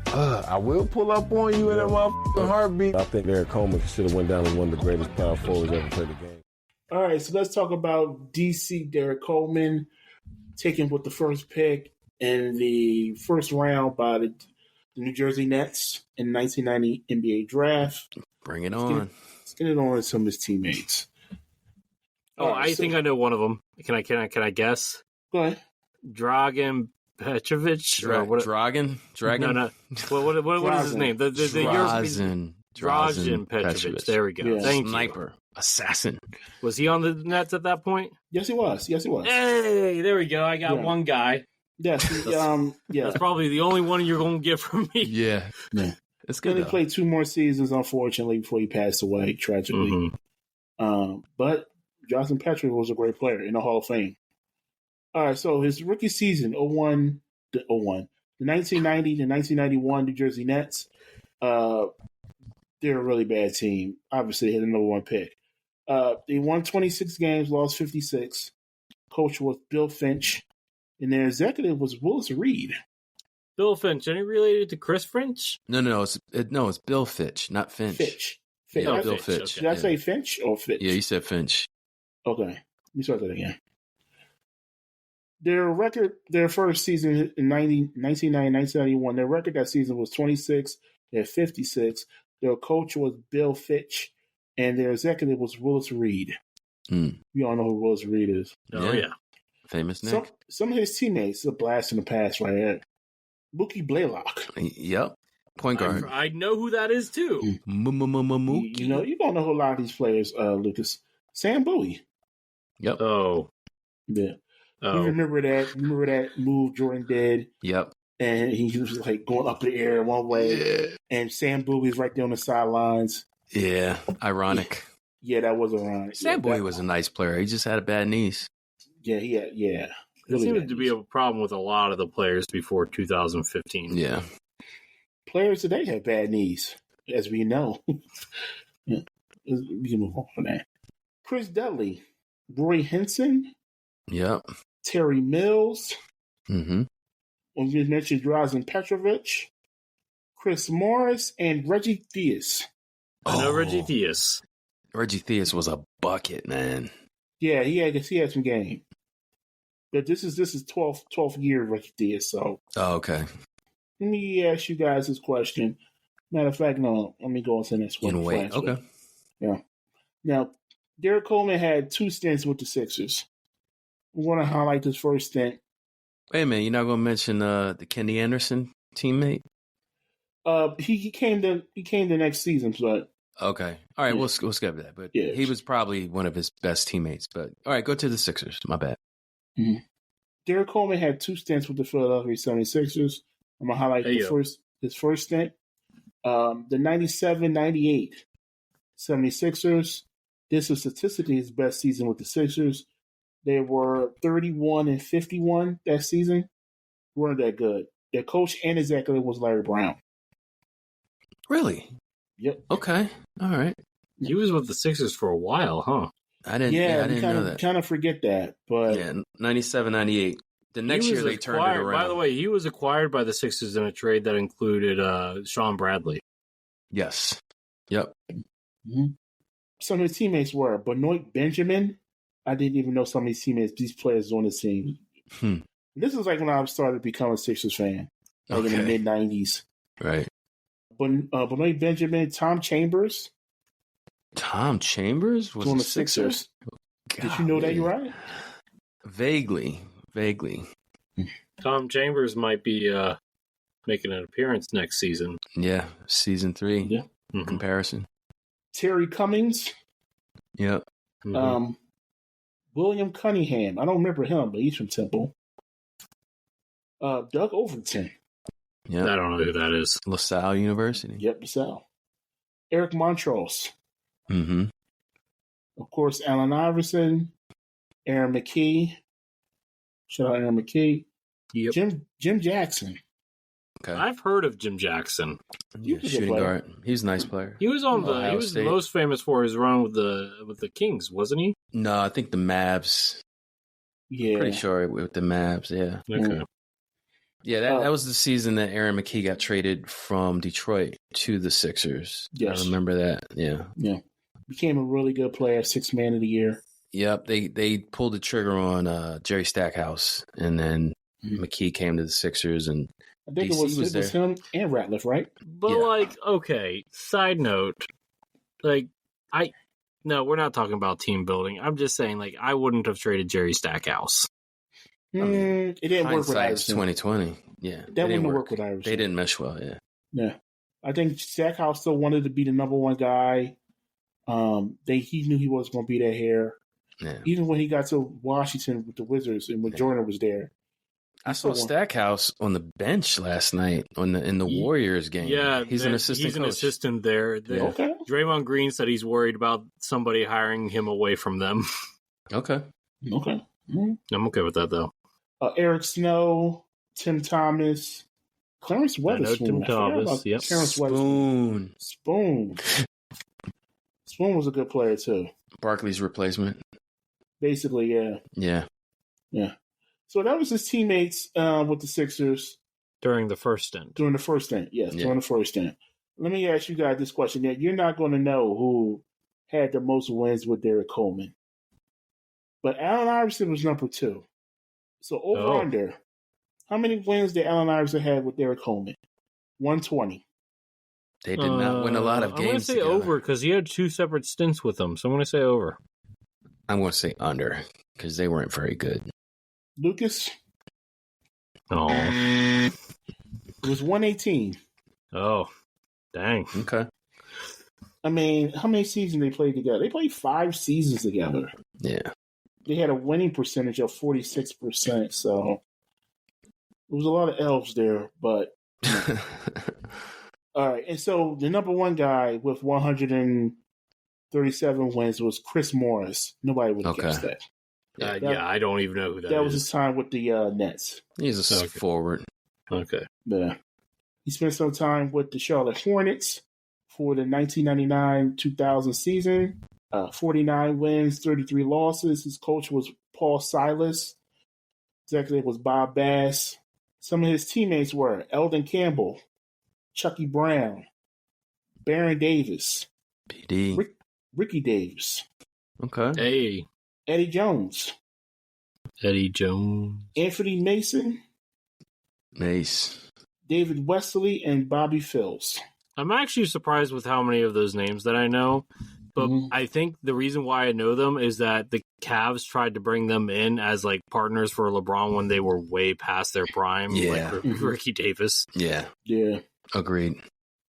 I will pull up on you in a motherfucking heartbeat. I think Derrick Coleman should have went down as one of the greatest power forwards ever played the game. All right, so let's talk about DC Derrick Coleman, taken with the first pick in the first round by the New Jersey Nets in 1990 NBA draft. Bring it on. Let's get it on with some of his teammates. I think I know one of them. Can I guess? Go ahead. Dragan Petrovic? Dragan? No. What is his name? Dragan Petrovic. There we go. Yeah. Thank Sniper. You. Assassin. Was he on the Nets at that point? Yes, he was. Hey, there we go. I got one guy. Yes. That's probably the only one you're going to get from me. Yeah. It's good. He played 2 more seasons, unfortunately, before he passed away, tragically. Mm-hmm. But Johnson Petrovic was a great player in the Hall of Fame. All right, so his rookie season, 01 to 01. The 1990 to 1991 New Jersey Nets, they're a really bad team. Obviously, they had the number 1 pick. They won 26 games, lost 56. Coach was Bill Finch, and their executive was Willis Reed. Bill Finch. Any related to Chris Finch? No. It's Bill Fitch, not Finch. Fitch. Yeah, Bill Fitch. Okay. Did I say Finch or Fitch? Yeah, you said Finch. Okay. Let me start that again. Their first season in 1990-1991, their record that season was 26 and 56. Their coach was Bill Fitch, and their executive was Willis Reed. You all know who Willis Reed is. Oh, yeah. Famous Nick. Some of his teammates, a blast in the past right here. Mookie Blaylock. Yep. Point guard. I know who that is, too. Mookie. You don't know who a lot of these players, Lucas. Sam Bowie. Yep. Oh. Yeah. Oh. You remember that move Jordan did? Yep. And he was like going up in the air one way, and Sam Bowie's right there on the sidelines. Yeah, ironic. Yeah, that was ironic. Sam Bowie was a nice player. He just had a bad knees. Yeah. It seemed to be a problem with a lot of the players before 2015. Yeah. Players today have bad knees, as we know. We can move on from that. Chris Dudley, Roy Henson. Yep. Terry Mills. Mm-hmm. We mentioned Drazen Petrovic, Chris Morris, and Reggie Theus. I know Reggie Theus. Reggie Theus was a bucket, man. Yeah, he had some game. But this is 12th year of Reggie Theus, so. Oh, okay. Let me ask you guys this question. Matter of fact, no. Let me go on to the next one. Wait, okay. Yeah. Now, Derrick Coleman had 2 stints with the Sixers. We want to highlight this first stint. Wait a minute, you're not going to mention the Kenny Anderson teammate? He came the next season, but okay, all right, we'll skip that. But he was probably one of his best teammates. But all right, go to the Sixers. My bad. Mm-hmm. Derrick Coleman had 2 stints with the Philadelphia 76ers. I'm gonna highlight his first stint. The 97-98 76ers. This was statistically his best season with the Sixers. They were 31-51 that season. Weren't that good. Their coach and executive was Larry Brown. Really? Yep. Okay. All right. He was with the Sixers for a while, huh? I didn't know that. Kind of forget that, but 97-98. The next year they turned it around. By the way, he was acquired by the Sixers in a trade that included Sean Bradley. Yes. Yep. Mm-hmm. Some of his teammates were Benoit Benjamin. I didn't even know some of these players on the team. This is like when I started to become a Sixers fan, like in the mid-90s. Right. Benoit Benjamin, Tom Chambers. Tom Chambers was on the Sixers? Did you know that, you're right? Vaguely. Tom Chambers might be making an appearance next season. Yeah, season 3. Yeah. Mm-hmm. Comparison. Terry Cummings. Yep. Mm-hmm. William Cunningham. I don't remember him, but he's from Temple. Doug Overton. Yeah, I don't know who that is. LaSalle University. Yep, LaSalle. Eric Montrose. Mm-hmm. Of course, Allen Iverson. Aaron McKee. Shout out Aaron McKee. Yep. Jim Jackson. Okay. I've heard of Jim Jackson. Shooting guard. He's a nice player. He was He was most famous for his run with the Kings, wasn't he? No, I think the Mavs. Yeah. Pretty sure with the Mavs, yeah. Okay. Yeah, that was the season that Aaron McKee got traded from Detroit to the Sixers. Yes. I remember that, yeah. Yeah. Became a really good player, 6th man of the year. Yep, they pulled the trigger on Jerry Stackhouse, and then McKee came to the Sixers, and I think DC it was him and Ratliff, right? But okay, side note, no, we're not talking about team building. I'm just saying, I wouldn't have traded Jerry Stackhouse. It didn't work with Iverson. 2020, yeah. That wouldn't work with Iverson. They didn't mesh well, yeah. Yeah. I think Stackhouse still wanted to be the number one guy. He knew he was going to be there here. Yeah. Even when he got to Washington with the Wizards and when Jordan was there. I saw Stackhouse on the bench last night in the Warriors game. Yeah, he's an assistant. He's an assistant there. Okay. Draymond Green said he's worried about somebody hiring him away from them. Okay. Mm-hmm. I'm okay with that though. Eric Snow, Tim Thomas, Clarence Weatherspoon. Tim Thomas. Yep. Clarence Spoon. Spoon was a good player too. Barkley's replacement. Basically, yeah. Yeah. So that was his teammates with the Sixers. During the first stint. During the first stint. Let me ask you guys this question. You're not going to know who had the most wins with Derrick Coleman. But Allen Iverson was number 2. So over-under, how many wins did Allen Iverson have with Derrick Coleman? 120. They did not win a lot of games. I'm going to say over because he had 2 separate stints with them. So I'm going to say over. I'm going to say under because they weren't very good. Lucas? Oh. It was 118. Oh, dang. Okay. I mean, how many seasons they played together? They played 5 seasons together. Yeah. They had a winning percentage of 46%, so there was a lot of elves there, but all right. And so the number 1 guy with 137 wins was Chris Morris. Nobody would have guessed that. I don't even know who that is. That was his time with the Nets. He's a forward. Okay. Yeah. He spent some time with the Charlotte Hornets for the 1999-2000 season. 49 wins, 33 losses. His coach was Paul Silas. Executive was Bob Bass. Some of his teammates were Eldon Campbell, Chucky Brown, Baron Davis, PD, Ricky Davis. Okay. Hey. Eddie Jones. Anthony Mason. Mace. David Wesley and Bobby Phills. I'm actually surprised with how many of those names that I know. But I think the reason why I know them is that the Cavs tried to bring them in as like partners for LeBron when they were way past their prime, like Ricky Davis. Yeah. Yeah. Agreed.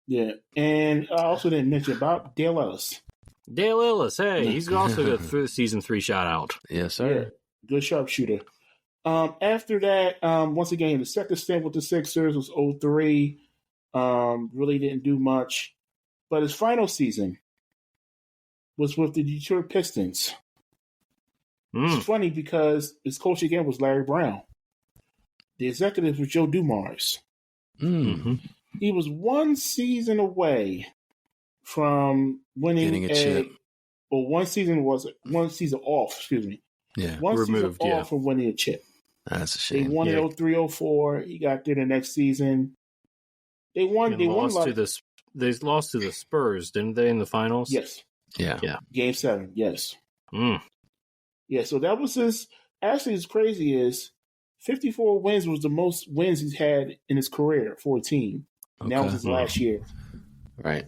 Yeah. And I also didn't mention about Dale Ellis. Dale Ellis, hey, he's also got a season 3 shout out. Yes, sir. Yeah. Good sharpshooter. After that, once again, the second stint with the Sixers was 03. Really didn't do much. But his final season was with the Detroit Pistons. It's funny because his coach again was Larry Brown. The executive was Joe Dumars. He was one season away from winning a chip. Well, one season off, excuse me. Yeah. One season off from winning a chip. That's a shame. They won in 03-04. He got there the next season. They won a lot. They lost to the Spurs, didn't they, in the finals? Yes. Yeah. Game 7, yes. Yeah, so that was his. Actually, what's crazy is 54 wins was the most wins he's had in his career for a team. And that was his last year. Right.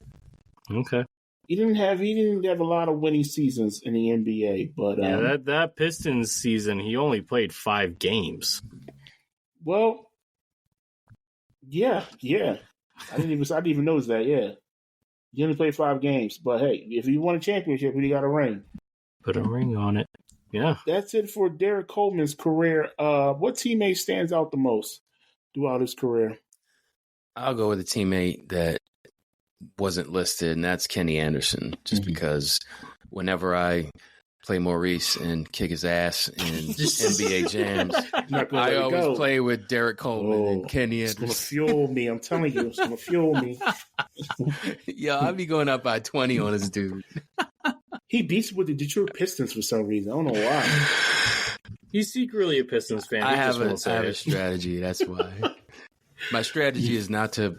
Okay. He didn't have a lot of winning seasons in the NBA, but that Pistons season he only played 5 games. Well, yeah. I didn't even notice that. Yeah, he only played 5 games, but hey, if he won a championship, he got a ring. Put a ring on it. Yeah, that's it for Derrick Coleman's career. What teammate stands out the most throughout his career? I'll go with a teammate that wasn't listed, and that's Kenny Anderson, just because whenever I play Maurice and kick his ass in NBA jams, I always play with Derrick Coleman and Kenny Anderson. It's going to fuel me. I'm telling you, it's going to fuel me. Yo, I'll be going up by 20 on this dude. He beats with the Detroit Pistons for some reason. I don't know why. He's secretly a Pistons fan. I have a strategy. That's why. My strategy is not to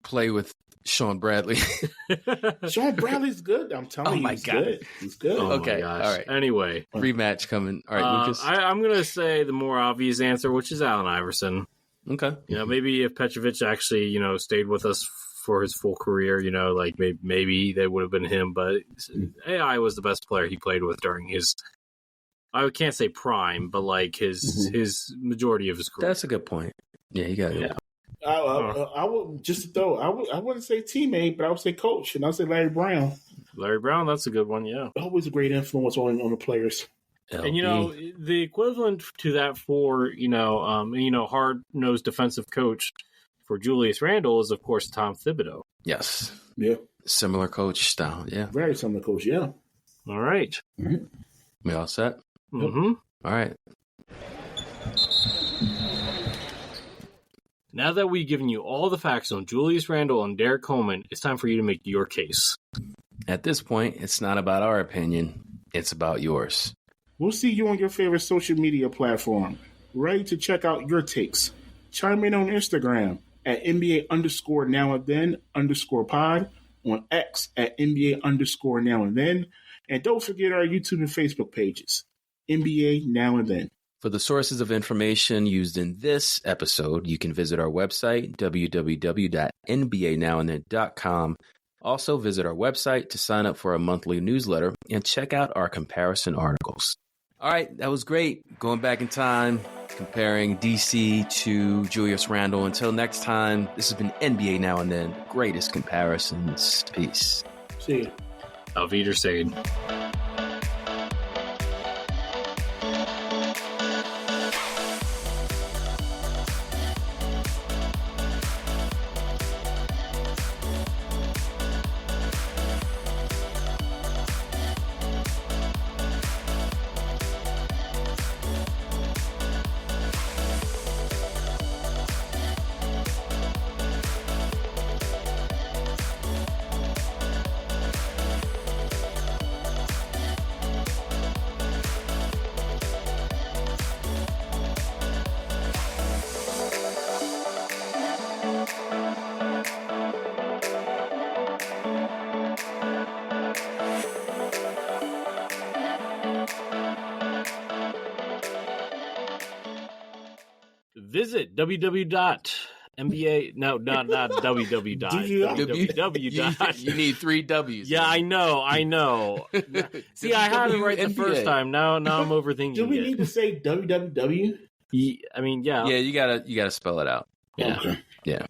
play with Sean Bradley. Sean Bradley's good. I'm telling you, he's good. He's good. Okay, all right. Anyway, rematch coming. All right, Lucas. I'm going to say the more obvious answer, which is Allen Iverson. Okay. Maybe if Petrovic actually, stayed with us for his full career, like maybe that would have been him. But AI was the best player he played with during his. I can't say prime, but like his majority of his career. That's a good point. Yeah, you got it. I would I wouldn't say teammate, but I would say coach, and I'll say Larry Brown. Larry Brown, that's a good one. Yeah, always a great influence on the players. LB. And the equivalent to that for hard-nosed defensive coach for Julius Randle is of course Tom Thibodeau. Yes. Yeah. Similar coach style. Yeah. Very similar coach. Yeah. All right. We all set? Mm-hmm. All right. Now that we've given you all the facts on Julius Randle and Derrick Coleman, it's time for you to make your case. At this point, it's not about our opinion. It's about yours. We'll see you on your favorite social media platform. Ready to check out your takes. Chime in on Instagram at NBA_now_and_then_pod, on X at NBA_now_and_then, and don't forget our YouTube and Facebook pages, NBA Now and Then. For the sources of information used in this episode, you can visit our website, www.nbanowandthen.com. Also, visit our website to sign up for a monthly newsletter and check out our comparison articles. All right, that was great. Going back in time, comparing DC to Julius Randle. Until next time, this has been NBA Now and Then, greatest comparisons. Peace. See you. Auf Wiedersehen. Visit www NBA? No, not www. www. You need 3 W's. Yeah, I know. See, I had it right the first time. Now I'm overthinking. Do we need to say www? I mean, yeah. Yeah, you gotta spell it out. Yeah. Okay. Yeah.